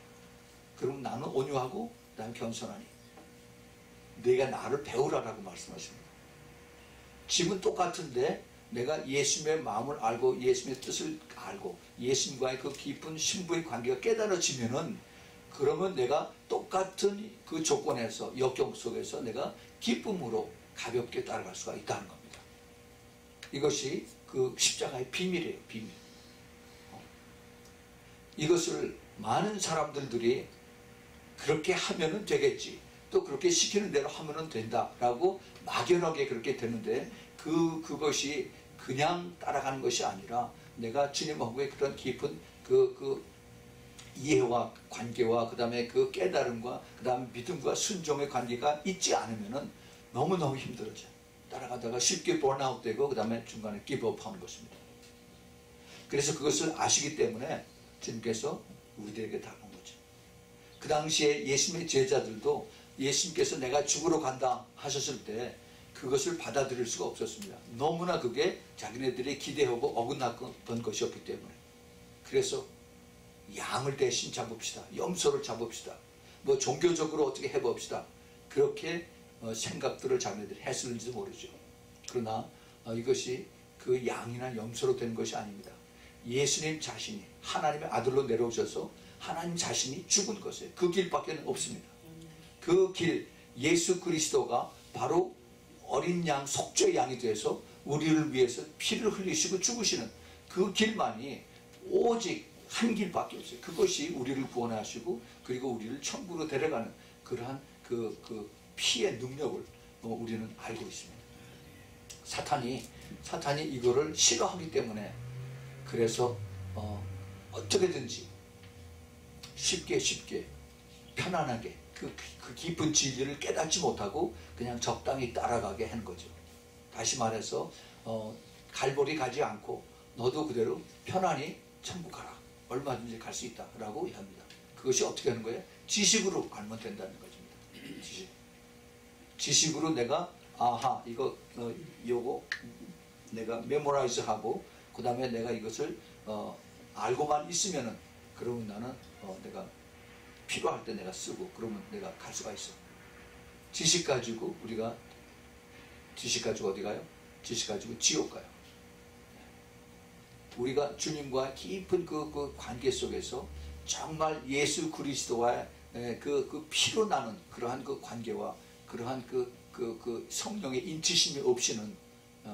그럼 나는 온유하고 나는 겸손하니 네가 나를 배우라라고 말씀하십니다. 짐은 똑같은데 내가 예수님의 마음을 알고 예수님의 뜻을 알고 예수님과의 그 깊은 신부의 관계가 깨달아지면은, 그러면 내가 똑같은 그 조건에서 역경 속에서 내가 기쁨으로 가볍게 따라갈 수가 있다는 겁니다. 이것이 그 십자가의 비밀이에요. 비밀. 이것을 많은 사람들이 그렇게 하면은 되겠지, 또 그렇게 시키는 대로 하면은 된다라고 막연하게 그렇게 되는데, 그것이 그냥 따라가는 것이 아니라 내가 주님하고의 그런 깊은 그 이해와 관계와 그 다음에 그 깨달음과 그 다음에 믿음과 순종의 관계가 있지 않으면은 너무너무 힘들어져요. 따라가다가 쉽게 번아웃 되고 그 다음에 중간에 기브업하는 것입니다. 그래서 그것을 아시기 때문에 주님께서 우리들에게 다가온 거죠. 그 당시에 예수님의 제자들도 예수님께서 내가 죽으러 간다 하셨을 때 그것을 받아들일 수가 없었습니다. 너무나 그게 자기네들이 기대하고 어긋났던 것이었기 때문에. 그래서 양을 대신 잡읍시다, 염소를 잡읍시다, 뭐 종교적으로 어떻게 해봅시다, 그렇게 생각들을 자기네들이 했을지도 모르죠. 그러나 이것이 그 양이나 염소로 된 것이 아닙니다. 예수님 자신이 하나님의 아들로 내려오셔서 하나님 자신이 죽은 것이에요. 그 길밖에 없습니다. 그 길, 예수 그리스도가 바로 어린 양, 속죄의 양이 돼서 우리를 위해서 피를 흘리시고 죽으시는 그 길만이 오직 한 길밖에 없어요. 그것이 우리를 구원하시고 그리고 우리를 천국으로 데려가는 그러한 그 피의 능력을 우리는 알고 있습니다. 사탄이 이거를 싫어하기 때문에 그래서 어떻게든지 쉽게 편안하게 그 깊은 진리를 깨닫지 못하고 그냥 적당히 따라가게 하는 거죠. 다시 말해서 갈보리 가지 않고 너도 그대로 편안히 천국 가라. 얼마든지 갈 수 있다 라고 합니다. 그것이 어떻게 하는 거예요? 지식으로 알면 된다는 거죠. 지식으로 내가 아하 요거 내가 메모라이즈 하고 그 다음에 내가 이것을 알고만 있으면은 그러면 나는 내가 필요할 때 내가 쓰고 그러면 내가 갈 수가 있어. 지식 가지고 어디 가요? 지식 가지고 지옥 가요. 우리가 주님과 깊은 그 관계 속에서 정말 예수 그리스도와의 그 피로 나는 그러한 그 관계와 그러한 그 성령의 인치심이 없이는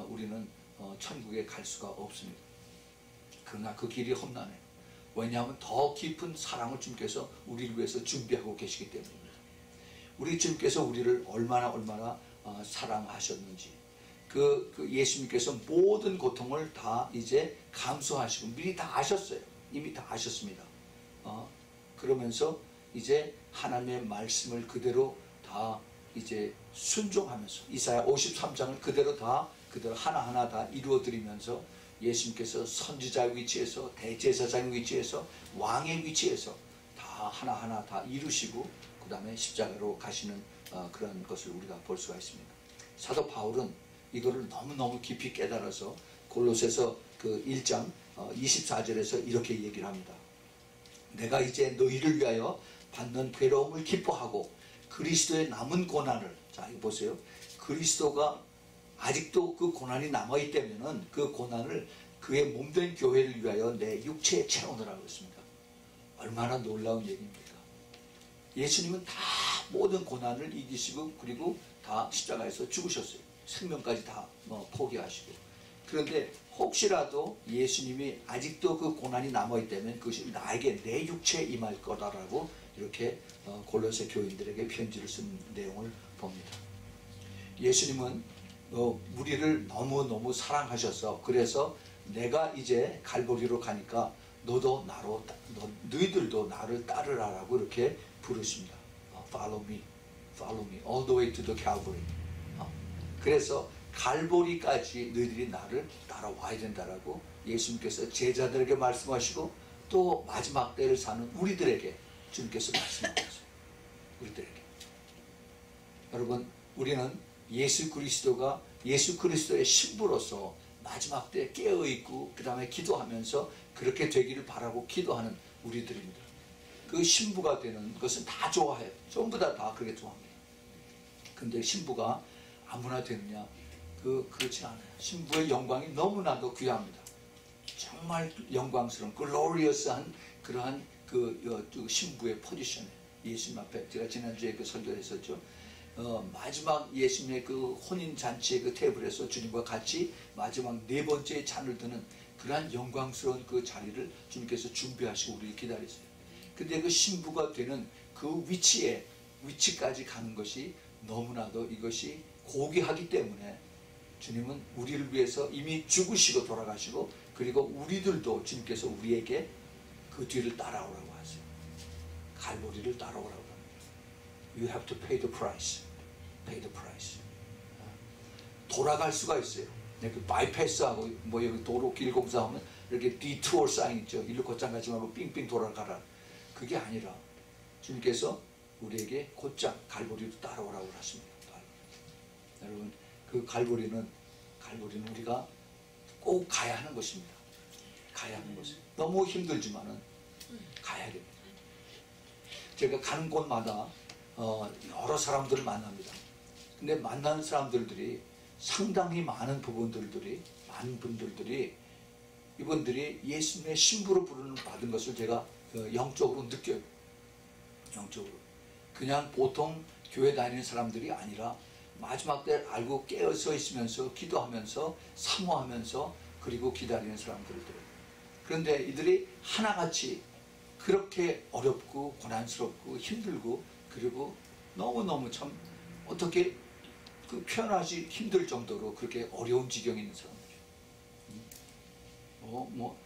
우리는 천국에 갈 수가 없습니다. 그러나 그 길이 험난해요. 왜냐하면 더 깊은 사랑을 주님께서 우리를 위해서 준비하고 계시기 때문입니다. 우리 주님께서 우리를 얼마나 사랑하셨는지 그 예수님께서 모든 고통을 다 이제 감수하시고 미리 다 아셨어요. 이미 다 아셨습니다. 그러면서 이제 하나님의 말씀을 그대로 다 이제 순종하면서 이사야 53장을 그대로 하나하나 다 이루어드리면서 예수님께서 선지자의 위치에서 대제사장의 위치에서 왕의 위치에서 다 하나하나 다 이루시고 그 다음에 십자가로 가시는 그런 것을 우리가 볼 수가 있습니다. 사도 바울은 이거를 너무너무 깊이 깨달아서 골로새서 그 1장 24절에서 이렇게 얘기를 합니다. 내가 이제 너희를 위하여 받는 괴로움을 기뻐하고 그리스도의 남은 고난을, 자 이거 보세요. 그리스도가 아직도 그 고난이 남아있다면은 그 고난을 그의 몸된 교회를 위하여 내 육체에 채우느라고 했습니다. 얼마나 놀라운 얘기입니까? 예수님은 다 모든 고난을 이기시고 그리고 다 십자가에서 죽으셨어요. 생명까지 다 포기하시고. 그런데 혹시라도 예수님이 아직도 그 고난이 남아있다면 그것이 나에게 내 육체에 임할 거다라고 이렇게 골로새 교인들에게 편지를 쓴 내용을 봅니다. 예수님은 우리를 너무너무 사랑하셔서 그래서 내가 이제 갈보리로 가니까 너희들도 나를 따르라라고 이렇게 부르십니다. Follow me, all the way to the Calvary. 그래서 갈보리까지 너희들이 나를 따라와야 된다라고 예수님께서 제자들에게 말씀하시고 또 마지막 때를 사는 우리들에게 주님께서 말씀하셨어요. 우리들에게. 여러분, 우리는 예수 그리스도의 신부로서 마지막 때 깨어있고 그 다음에 기도하면서 그렇게 되기를 바라고 기도하는 우리들입니다. 그 신부가 되는 것은 다 좋아해요. 전부 다 그렇게 좋아합니다. 근데 신부가 아무나 되느냐? 그렇지 않아요. 신부의 영광이 너무나도 귀합니다. 정말 영광스러운 글로리어스한 그러한 그 신부의 포지션에 예수님 앞에 제가 지난주에 그 설교를 했었죠. 마지막 예수님의 그 혼인잔치의 그 테이블에서 주님과 같이 마지막 네 번째 잔을 드는 그러한 영광스러운 그 자리를 주님께서 준비하시고 우리를 기다리세요. 근데 그 신부가 되는 그 위치까지 가는 것이 너무나도 이것이 고귀하기 때문에 주님은 우리를 위해서 이미 죽으시고 돌아가시고 그리고 우리들도 주님께서 우리에게 그 뒤를 따라오라고 하세요. 갈보리를 따라오라고 합니다. You have to pay the price. Pay the price. 돌아갈 수가 있어요. 이렇게 바이패스하고 뭐 여기 도로 길 공사하면 이렇게 디투어 사인 있죠. 일로 곧장 가지 말고 삥삥 돌아가라. 그게 아니라 주님께서 우리에게 곧장 갈보리로 따라오라고 하십니다. 여러분, 그 갈보리는 우리가 꼭 가야 하는 것입니다. 가야 하는 것은 너무 힘들지만은 가야 됩니다. 제가 가는 곳마다 여러 사람들을 만납니다. 근데 만나는 사람들이 상당히 많은 분들들이 이분들이 예수님의 신부로 부르는 받은 것을 제가 영적으로 느껴요. 영적으로. 그냥 보통 교회 다니는 사람들이 아니라 마지막 때 알고 깨어서 있으면서 기도하면서 사모하면서 그리고 기다리는 사람들들. 그런데 이들이 하나같이 그렇게 어렵고 고난스럽고 힘들고 그리고 너무너무 참 어떻게 그 표현하기 힘들 정도로 그렇게 어려운 지경에 있는 사람들. 뭐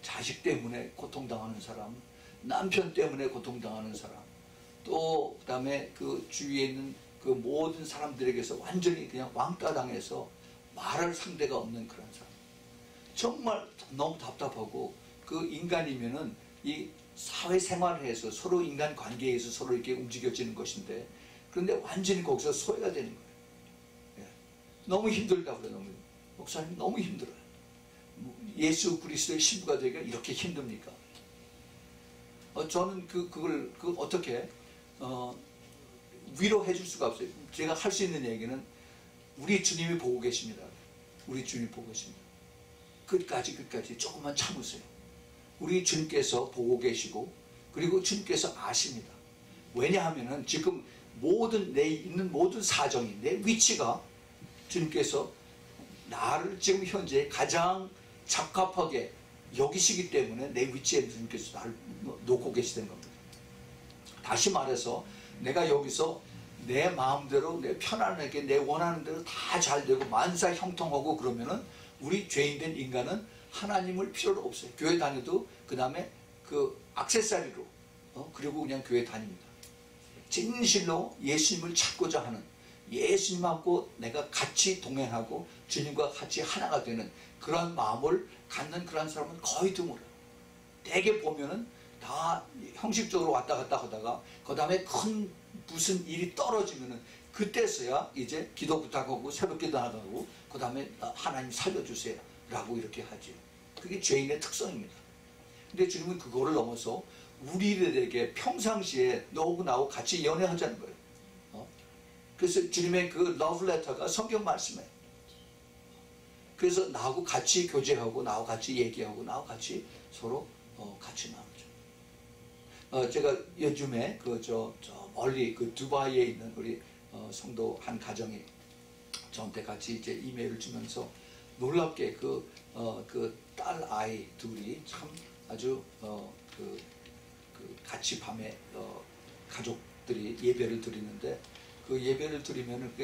자식 때문에 고통당하는 사람, 남편 때문에 고통당하는 사람, 또 그다음에 그 주위에 있는 그 모든 사람들에게서 완전히 그냥 왕따 당해서 말할 상대가 없는 그런 사람. 정말 너무 답답하고, 그 인간이면은 이 사회생활을 해서 서로 인간 관계에서 서로 이렇게 움직여지는 것인데, 그런데 완전히 거기서 소외가 되는 거예요. 예. 너무 힘들다고 그래요. 목사님 너무 힘들어요. 예수 그리스도의 신부가 되기가 이렇게 힘듭니까? 저는 그걸 어떻게 위로해 줄 수가 없어요. 제가 할 수 있는 얘기는 우리 주님이 보고 계십니다. 우리 주님이 보고 계십니다. 끝까지 조금만 참으세요. 우리 주님께서 보고 계시고, 그리고 주님께서 아십니다. 왜냐하면은 지금 내 있는 모든 사정이, 내 위치가 주님께서 나를 지금 현재 가장 적합하게 여기시기 때문에 내 위치에 주님께서 나를 놓고 계시는 겁니다. 다시 말해서 내가 여기서 내 마음대로, 내 편안하게, 내 원하는 대로 다 잘 되고 만사 형통하고 그러면은 우리 죄인된 인간은 하나님을 필요로 없어요. 교회 다녀도 그 다음에 그 액세서리로 그리고 그냥 교회 다닙니다. 진실로 예수님을 찾고자 하는, 예수님하고 내가 같이 동행하고 주님과 같이 하나가 되는 그런 마음을 갖는 그런 사람은 거의 드물어요. 대개 보면은 다 형식적으로 왔다 갔다 하다가 그 다음에 큰 무슨 일이 떨어지면은 그때서야 이제 기도 부탁하고 새벽 기도 하고 그 다음에 하나님 살려주세요 라고 이렇게 하죠. 그게 죄인의 특성입니다. 근데 주님은 그거를 넘어서 우리들에게 평상시에 너하고 나하고 같이 연애하자는 거예요. 그래서 주님의 그 러브레터가 성경 말씀이에요. 그래서 나하고 같이 교제하고 나하고 같이 얘기하고 나하고 같이 서로 같이 나누죠. 제가 요즘에 저 멀리 그 두바이에 있는 우리 성도 한 가정이 저한테 같이 이제 이메일을 주면서 놀랍게 그 딸 아이 둘이 참 아주 같이 밤에 가족들이 예배를 드리는데, 그 예배를 드리면은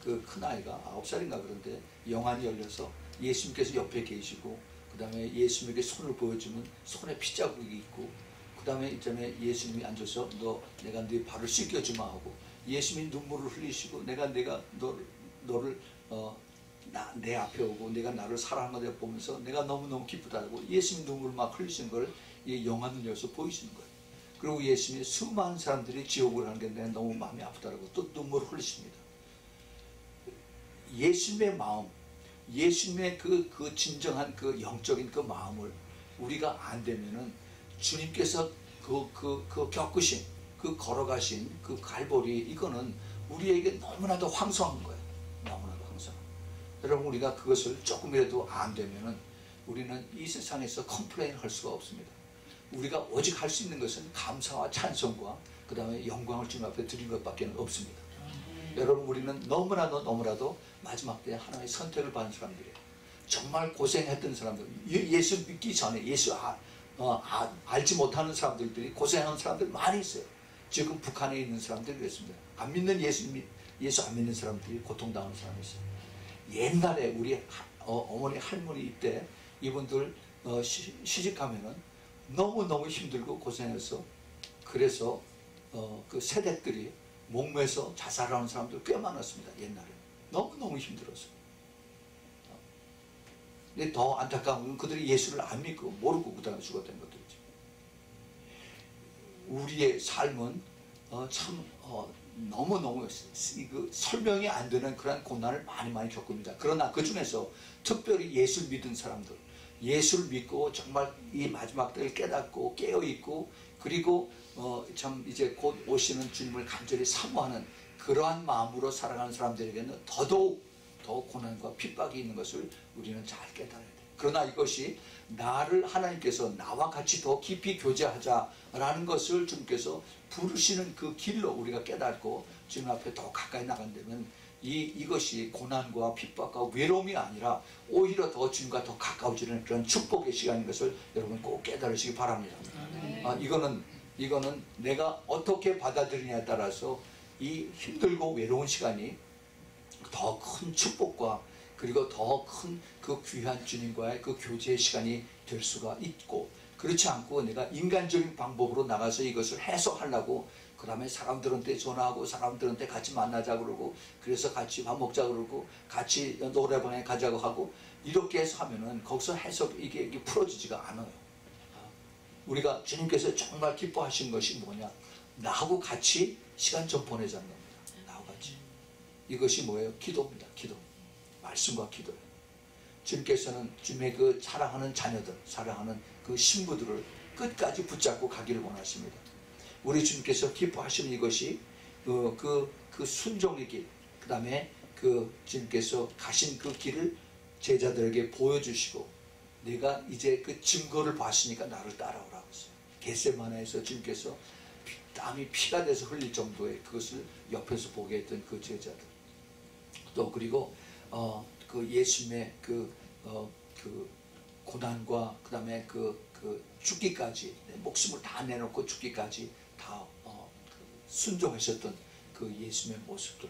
그 큰 아이가 9살인가 그런데 영안이 열려서 예수님께서 옆에 계시고, 그 다음에 예수님에게 손을 보여주면 손에 피자국이 있고, 그 다음에 이전에 예수님이 앉아서 내가 네 발을 씻겨주마 하고, 예수님이 눈물을 흘리시고 내가 너를 내 앞에 오고 내가 나를 사랑하는 것을 보면서 내가 너무너무 기쁘다고 예수님 눈물을 막 흘리시는 걸 영안을 열어서 보이시는 거예요. 그리고 예수님이 수많은 사람들이 지옥을 하는 게 내가 너무 마음이 아프다고 또 눈물을 흘리십니다. 예수님의 마음, 예수님의 그 진정한 그 영적인 그 마음을 우리가 안 되면은 주님께서 겪으신 그 걸어가신 그 갈보리, 이거는 우리에게 너무나도 황송한 거예요. 너무나도 황송. 여러분, 우리가 그것을 조금이라도 안 되면은 우리는 이 세상에서 컴플레인 할 수가 없습니다. 우리가 오직 할 수 있는 것은 감사와 찬송과 그 다음에 영광을 주님 앞에 드린 것밖에 없습니다. 여러분, 우리는 너무나도 마지막 때 하나님의 선택을 받은 사람들이에요. 정말 고생했던 사람들, 예수 믿기 전에 예수 알지 못하는 사람들이 고생하는 사람들 많이 있어요. 지금 북한에 있는 사람들이 그랬습니다. 안 믿는 예수 안 믿는 사람들이 고통당하는 사람이 있어요. 옛날에 우리 어머니 할머니 때 이분들 시집가면은 너무너무 힘들고 고생해서, 그래서 그 세대들이 목매서 자살하는 사람들 꽤 많았습니다. 옛날에 너무너무 힘들어서. 근데 더 안타까운 건 그들이 예수를 안 믿고 모르고 그 다음에 죽었다는 것들이죠. 우리의 삶은 참 너무너무 설명이 안 되는 그런 고난을 많이 겪습니다. 그러나 그 중에서 특별히 예수를 믿은 사람들, 예수를 믿고 정말 이 마지막 때를 깨닫고 깨어있고, 그리고 참 이제 곧 오시는 주님을 간절히 사모하는 그러한 마음으로 살아가는 사람들에게는 더더욱 더 고난과 핍박이 있는 것을 우리는 잘 깨달아야 돼요. 그러나 이것이 나를 하나님께서 나와 같이 더 깊이 교제하자라는 것을 주님께서 부르시는 그 길로 우리가 깨닫고 주님 앞에 더 가까이 나간다면 이것이 고난과 핍박과 외로움이 아니라 오히려 더 주님과 더 가까워지는 그런 축복의 시간인 것을 여러분 꼭 깨달으시기 바랍니다. 이거는 내가 어떻게 받아들이냐에 따라서 이 힘들고 외로운 시간이 더 큰 축복과 그리고 더 큰 그 귀한 주님과의 그 교제의 시간이 될 수가 있고, 그렇지 않고 내가 인간적인 방법으로 나가서 이것을 해석하려고 그 다음에 사람들한테 전화하고 사람들한테 같이 만나자 그러고 그래서 같이 밥 먹자 그러고 같이 노래방에 가자고 하고 이렇게 해서 하면은 거기서 해석 이게 풀어지지가 않아요. 우리가 주님께서 정말 기뻐하신 것이 뭐냐? 나하고 같이 시간 좀 보내자는 겁니다. 나하고 같이. 이것이 뭐예요? 기도입니다. 기도. 말씀과 기도예요. 주님께서는 주님의 그 사랑하는 자녀들, 사랑하는 그 신부들을 끝까지 붙잡고 가기를 원하십니다. 우리 주님께서 기뻐하시는 이것이 그 순종의 길, 그 다음에 그 주님께서 가신 그 길을 제자들에게 보여주시고, 내가 이제 그 증거를 봤으니까 나를 따라오라고 했어요. 겟세마네에서 주님께서 땀이 피가 돼서 흘릴 정도의 그것을 옆에서 보게 했던 그 제자들, 또 그리고 그 예수님의 그 고난과 그 다음에 그 죽기까지, 목숨을 다 내놓고 죽기까지 다 순종하셨던 그 예수님의 모습들,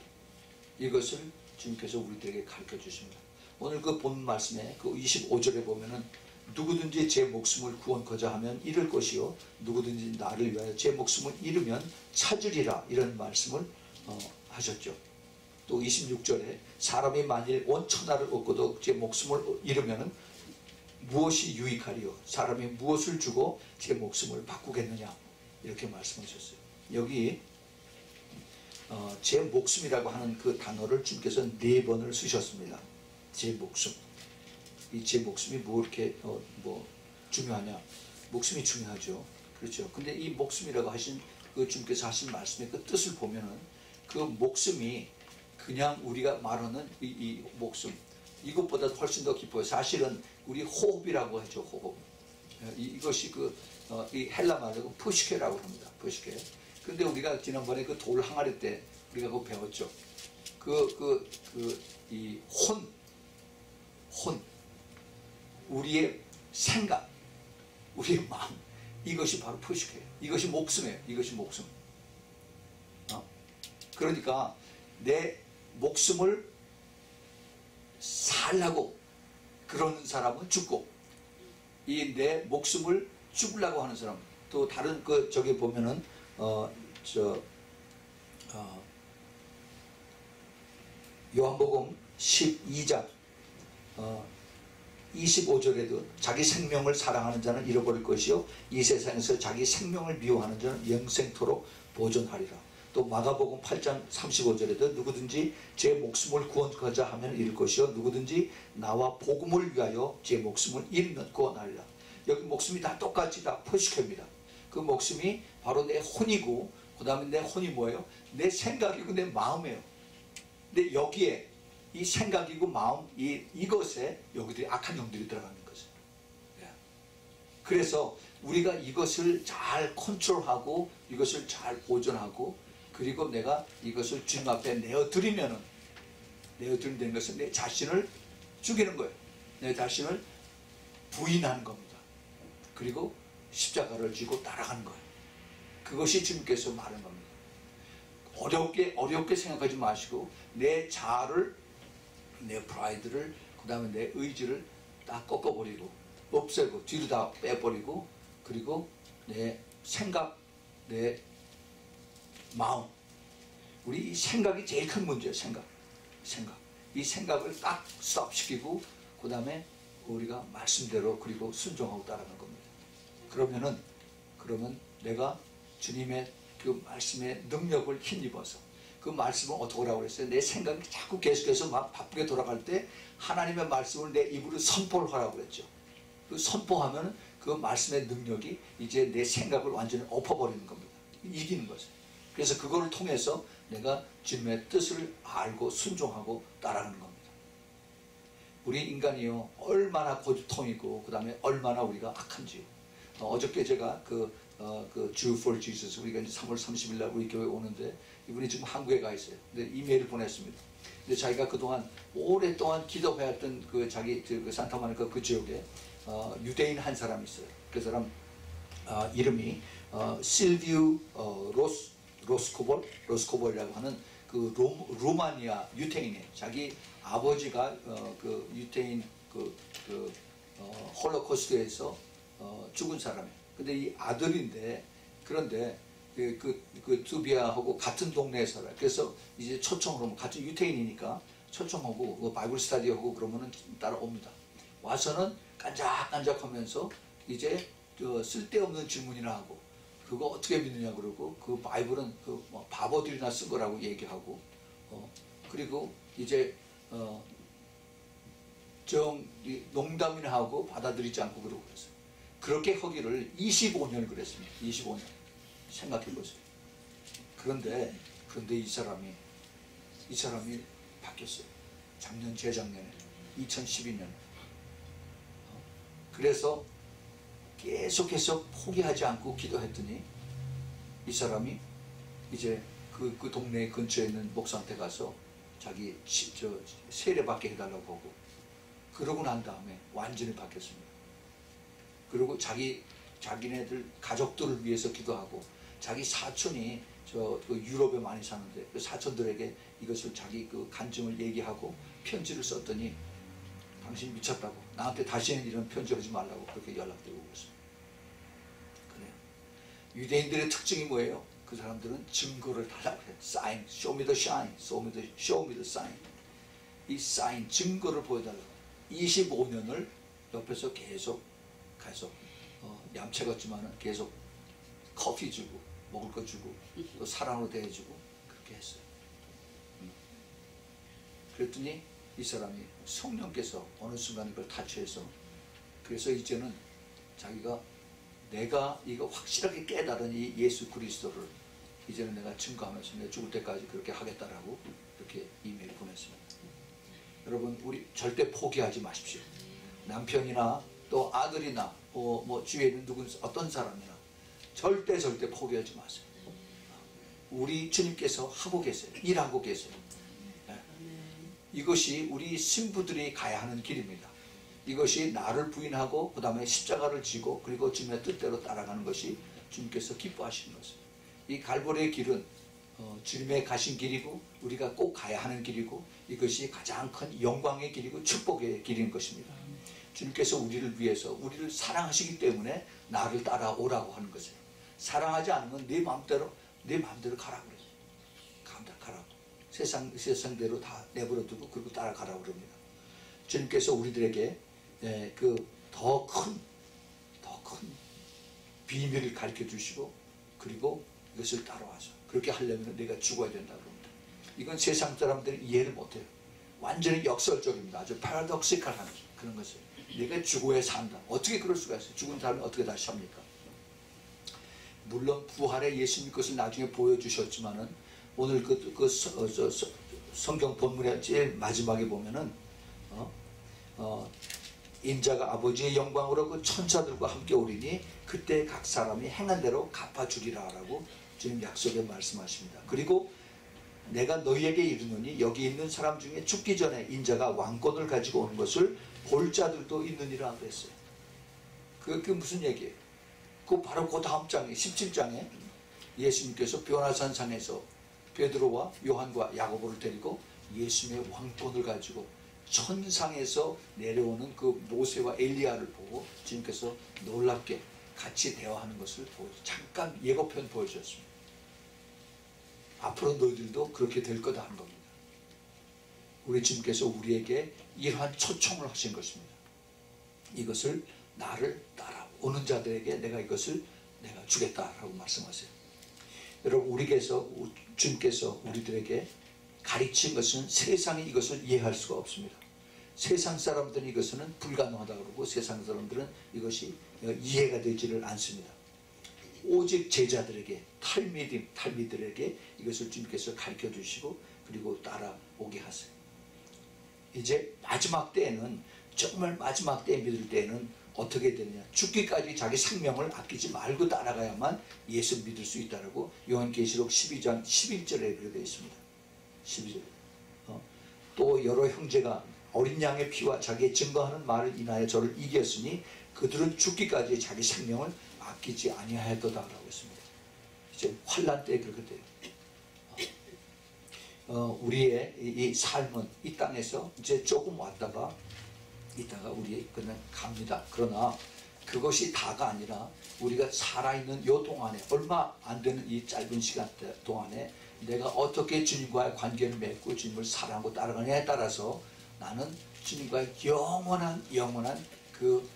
이것을 주님께서 우리들에게 가르쳐 주십니다. 오늘 그 본 말씀에 그 25절에 보면은 누구든지 제 목숨을 구원코자 하면 잃을 것이요 누구든지 나를 위하여 제 목숨을 잃으면 찾으리라, 이런 말씀을 하셨죠. 또 26절에 사람이 만일 온 천하를 얻고도 제 목숨을 잃으면 무엇이 유익하리요? 사람이 무엇을 주고 제 목숨을 바꾸겠느냐? 이렇게 말씀하셨어요. 여기 제 목숨이라고 하는 그 단어를 주님께서 4번을 쓰셨습니다. 제 목숨. 이 제 목숨이 뭐 이렇게 뭐 중요하냐? 목숨이 중요하죠. 그렇죠. 근데 이 목숨이라고 하신 그 주님께서 하신 말씀의 그 뜻을 보면은 그 목숨이 그냥 우리가 말하는 이 목숨, 이것보다 훨씬 더 깊어요. 사실은 우리 호흡이라고 하죠. 호흡. 이것이 이 헬라 말로 푸시케라고 합니다. 푸시케. 근데 우리가 지난번에 그 돌 항아리 때 우리가 그거 배웠죠. 이 혼, 우리의 생각, 우리의 마음, 이것이 바로 푸시케예요. 이것이 목숨이에요. 이것이 목숨. 그러니까 내 목숨을 살라고 그러는 사람은 죽고, 이 내 목숨을 죽으려고 하는 사람, 또 다른 저기 보면은 요한복음 12장 25절에도 자기 생명을 사랑하는 자는 잃어버릴 것이요 이 세상에서 자기 생명을 미워하는 자는 영생토록 보존하리라. 또 마가복음 8장 35절에도 누구든지 제 목숨을 구원하자 하면 잃을 것이요 누구든지 나와 복음을 위하여 제 목숨을 잃으면 구원하리라. 여기 목숨이 다 똑같이 다 포식입니다. 그 목숨이 바로 내 혼이고, 그 다음에 내 혼이 뭐예요? 내 생각이고 내 마음이에요. 근데 여기에 이 생각이고 마음, 이것에 여기들이 악한 영들이 들어가는 거죠. 그래서 우리가 이것을 잘 컨트롤하고 이것을 잘 보존하고, 그리고 내가 이것을 주님 앞에 내어드리면은, 내어드리는 것은 내 자신을 죽이는 거예요. 내 자신을 부인하는 겁니다. 그리고 십자가를 지고 따라가는 거예요. 그것이 주님께서 말하는 겁니다. 어렵게 생각하지 마시고 내 자아를, 내 프라이드를, 그 다음에 내 의지를 다 꺾어버리고 없애고 뒤로 다 빼버리고, 그리고 내 생각, 내 마음, 우리 이 생각이 제일 큰 문제예요. 생각. 이 생각을 딱 스톱시키고 그 다음에 우리가 말씀대로 그리고 순종하고 따라가는 겁니다. 그러면 내가 주님의 그 말씀의 능력을 힘입어서, 그 말씀을 어떻게 하라고 그랬어요? 내 생각이 자꾸 계속해서 막 바쁘게 돌아갈 때 하나님의 말씀을 내 입으로 선포를 하라고 그랬죠. 그 선포하면 그 말씀의 능력이 이제 내 생각을 완전히 엎어버리는 겁니다. 이기는 거죠. 그래서 그거를 통해서 내가 주님의 뜻을 알고 순종하고 따라가는 겁니다. 우리 인간이요 얼마나 고통이고 그 다음에 얼마나 우리가 악한지요. 어저께 제가 그 Jew for Jesus, 우리가 이제 3월 30일 날 우리 교회 오는데 이분이 지금 한국에 가 있어요. 근데 이메일을 보냈습니다. 근데 자기가 그동안 오랫동안 기도해왔던 그 자기 그 산타모니카 그 지역에 유대인 한 사람이 있어요. 그 사람 이름이 실비우 로스코볼이라고 하는 그 루마니아 유태인이에요. 자기 아버지가 그 유태인 홀로코스트에서 죽은 사람이에요. 근데 이 아들인데, 그런데 그 두비아하고 같은 동네에 살아요. 그래서 이제 초청으로 같은 유태인이니까 초청하고 뭐 바이블 스터디하고 그러면은 따라옵니다. 와서는 깐작깐작하면서 이제 쓸데없는 질문이나 하고, 그거 어떻게 믿느냐 그러고, 그 바이블은 뭐 바보들이나 쓴 거라고 얘기하고, 그리고 이제 농담이나 하고 받아들이지 않고 그러고 그랬어요. 그렇게 하기를 25년을 그랬습니다. 25년. 생각해 보세요. 그런데 이 사람이 바뀌었어요. 작년 재작년에 2012년. 그래서 계속해서 포기하지 않고 기도했더니 이 사람이 이제 그 동네 근처에 있는 목사한테 가서 자기 세례받게 해달라고 하고, 그러고 난 다음에 완전히 바뀌었습니다. 그리고 자기네들 가족들을 위해서 기도하고, 자기 사촌이 그 유럽에 많이 사는데 그 사촌들에게 이것을 자기 그 간증을 얘기하고 편지를 썼더니, 당신 미쳤다고, 나한테 다시는 이런 편지 하지 말라고 그렇게 연락되고 그랬습니다. 그래요. 유대인들의 특징이 뭐예요? 그 사람들은 증거를 달라고 해요. 사인, show me the shine, show me the sign. 이 사인, 증거를 보여달라고. 25년을 옆에서 계속 가서 얌체 같지만은 계속 커피 주고 먹을 거 주고 또 사랑으로 대해주고 그렇게 했어요. 그랬더니 이 사람이 성령께서 어느 순간 이걸 타치해서, 그래서 이제는 자기가 내가 이거 확실하게 깨달은 이 예수 그리스도를 이제는 내가 증거하면서 내가 죽을 때까지 그렇게 하겠다라고 이렇게 이메일 보냈습니다. 여러분, 우리 절대 포기하지 마십시오. 남편이나 또 아들이나 뭐 주위에 있는 어떤 사람이나 절대 포기하지 마세요. 우리 주님께서 하고 계세요. 일하고 계세요. 이것이 우리 신부들이 가야 하는 길입니다. 이것이 나를 부인하고 그 다음에 십자가를 지고 그리고 주님의 뜻대로 따라가는 것이 주님께서 기뻐하시는 것입니다. 이 갈보리의 길은 주님의 가신 길이고 우리가 꼭 가야 하는 길이고, 이것이 가장 큰 영광의 길이고 축복의 길인 것입니다. 주님께서 우리를 위해서 우리를 사랑하시기 때문에 나를 따라오라고 하는 것이에요. 사랑하지 않으면 네 마음대로 가라고 그래요. 가라고. 세상대로 다 내버려두고 그리고 따라가라고 그럽니다. 주님께서 우리들에게 그 더 큰 비밀을 가르쳐 주시고, 그리고 이것을 따라와서 그렇게 하려면 내가 죽어야 된다고 합니다. 이건 세상 사람들이 이해를 못해요. 완전히 역설적입니다. 아주 패러독시칼한 그런 것을. 내가 죽어야 산다. 어떻게 그럴 수가 있어요? 죽은 사람이 어떻게 다시 삽니까? 물론 부활의 예수님 것을 나중에 보여주셨지만은, 오늘 성경 본문의 제일 마지막에 보면은 인자가 아버지의 영광으로 그 천사들과 함께 오리니 그때 각 사람이 행한 대로 갚아주리라 라고 주님 약속에 말씀하십니다. 그리고 내가 너희에게 이르노니 여기 있는 사람 중에 죽기 전에 인자가 왕권을 가지고 오는 것을 볼 자들도 있느니라 그랬어요. 그게 무슨 얘기예요? 그 바로 그 다음 장에 17장에 예수님께서 변화산상에서 베드로와 요한과 야고보를 데리고 예수님의 왕권을 가지고 천상에서 내려오는 그 모세와 엘리야를 보고 주님께서 놀랍게 같이 대화하는 것을 잠깐 예고편 보여주셨습니다. 앞으로 너희들도 그렇게 될 거다 하는 겁니다. 우리 주님께서 우리에게 이러한 초청을 하신 것입니다. 이것을 나를 따라오는 자들에게 내가 이것을 내가 주겠다라고 말씀하세요. 여러분, 주님께서 우리들에게 가르친 것은 세상이 이것을 이해할 수가 없습니다. 세상 사람들은 이것은 불가능하다고 그러고 세상 사람들은 이것이 이해가 되지를 않습니다. 오직 제자들에게, 탈미들에게 이것을 주님께서 가르쳐 주시고 그리고 따라오게 하세요. 이제 마지막 때에는, 정말 마지막 때에 믿을 때에는 어떻게 되느냐, 죽기까지 자기 생명을 아끼지 말고 따라가야만 예수 믿을 수 있다라고 요한계시록 12장 11절에 그렇게 되어 있습니다. 12절. 또 여러 형제가 어린 양의 피와 자기의 증거하는 말을 인하여 저를 이겼으니 그들은 죽기까지 자기 생명을 아끼지 아니하였도다라고 했습니다. 이제 환난 때에 그렇게 돼요. 우리의 이 삶은 이 땅에서 이제 조금 왔다가 이따가 우리 그냥 갑니다. 그러나 그것이 다가 아니라 우리가 살아있는 요 동안에 얼마 안 되는 이 짧은 시간 동안에 내가 어떻게 주님과의 관계를 맺고 주님을 사랑하고 따라가냐에 따라서 나는 주님과의 영원한 그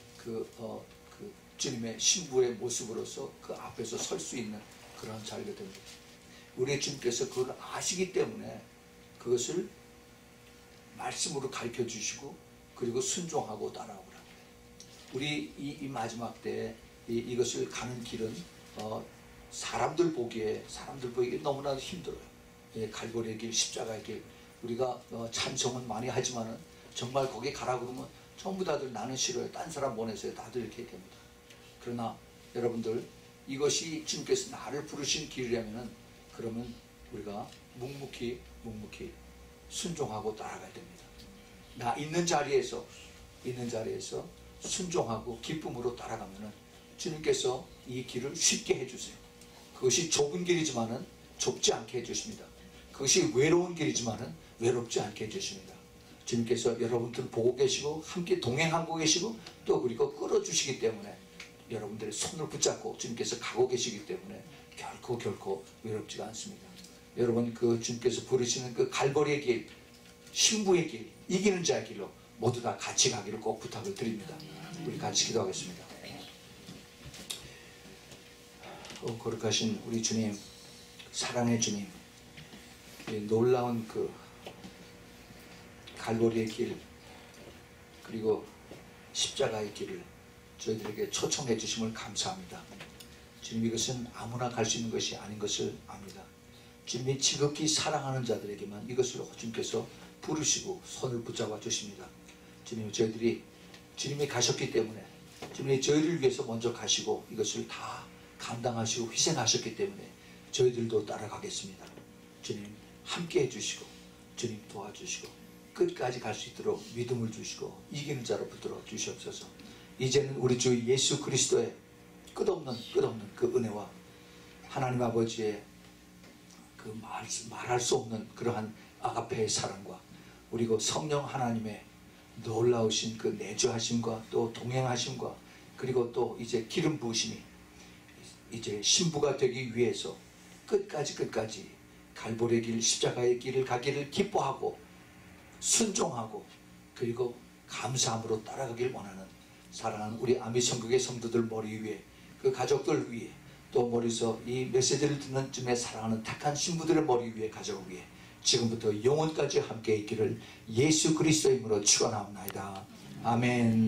주님의 신부의 모습으로서 그 앞에서 설 수 있는 그런 자리가 됩니다. 우리 주님께서 그걸 아시기 때문에 그것을 말씀으로 가르쳐 주시고 그리고 순종하고 따라오라. 우리 이 마지막 때에 이것을 가는 길은 사람들 보기에 너무나도 힘들어요. 갈보리의 길, 십자가의 길. 우리가 찬송은 많이 하지만은 정말 거기 가라 그러면 전부 다들 나는 싫어요. 딴 사람 보내세요. 다들 이렇게 얘기합니다. 그러나 여러분들 이것이 주님께서 나를 부르신 길이라면은 그러면 우리가 묵묵히 순종하고 따라가야 됩니다. 나 있는 자리에서 순종하고 기쁨으로 따라가면은 주님께서 이 길을 쉽게 해주세요. 그것이 좁은 길이지만은 좁지 않게 해주십니다. 그것이 외로운 길이지만은 외롭지 않게 해주십니다. 주님께서 여러분들을 보고 계시고 함께 동행하고 계시고 또 그리고 끌어주시기 때문에 여러분들의 손을 붙잡고 주님께서 가고 계시기 때문에 결코 외롭지가 않습니다. 여러분 그 주님께서 부르시는 그 갈보리의 길, 신부의 길, 이기는 자의 길로 모두 다 같이 가기를 꼭 부탁을 드립니다. 우리 같이 기도하겠습니다. 거룩하신 우리 주님, 사랑의 주님, 놀라운 그 갈보리의 길 그리고 십자가의 길을 저희들에게 초청해 주심을 감사합니다. 주님 이것은 아무나 갈 수 있는 것이 아닌 것을 압니다. 주님이 지극히 사랑하는 자들에게만 이것을 주님께서 부르시고 손을 붙잡아 주십니다. 주님 저희들이 주님이 가셨기 때문에 주님이 저희를 위해서 먼저 가시고 이것을 다 감당하시고 희생하셨기 때문에 저희들도 따라가겠습니다. 주님 함께 해주시고 주님 도와주시고 끝까지 갈 수 있도록 믿음을 주시고 이기는 자로 붙들어 주시옵소서. 이제는 우리 주 예수 그리스도의 끝없는 그 은혜와 하나님 아버지의 그 말할 수 없는 그러한 아가페의 사랑과 그리고 성령 하나님의 놀라우신 그 내주하심과 또 동행하심과 그리고 또 이제 기름 부으심이 이제 신부가 되기 위해서 끝까지 갈보리의 길, 십자가의 길을 가기를 기뻐하고 순종하고 그리고 감사함으로 따라가길 원하는 사랑하는 우리 아미성국의 성도들 머리 위에 그 가족들 위에 또 머리서 이 메시지를 듣는 쯤에 사랑하는 택한 신부들의 머리 위에 가족 위에 지금부터 영원까지 함께 있기를 예수 그리스도의 이름으로 축원하옵나이다. 아멘.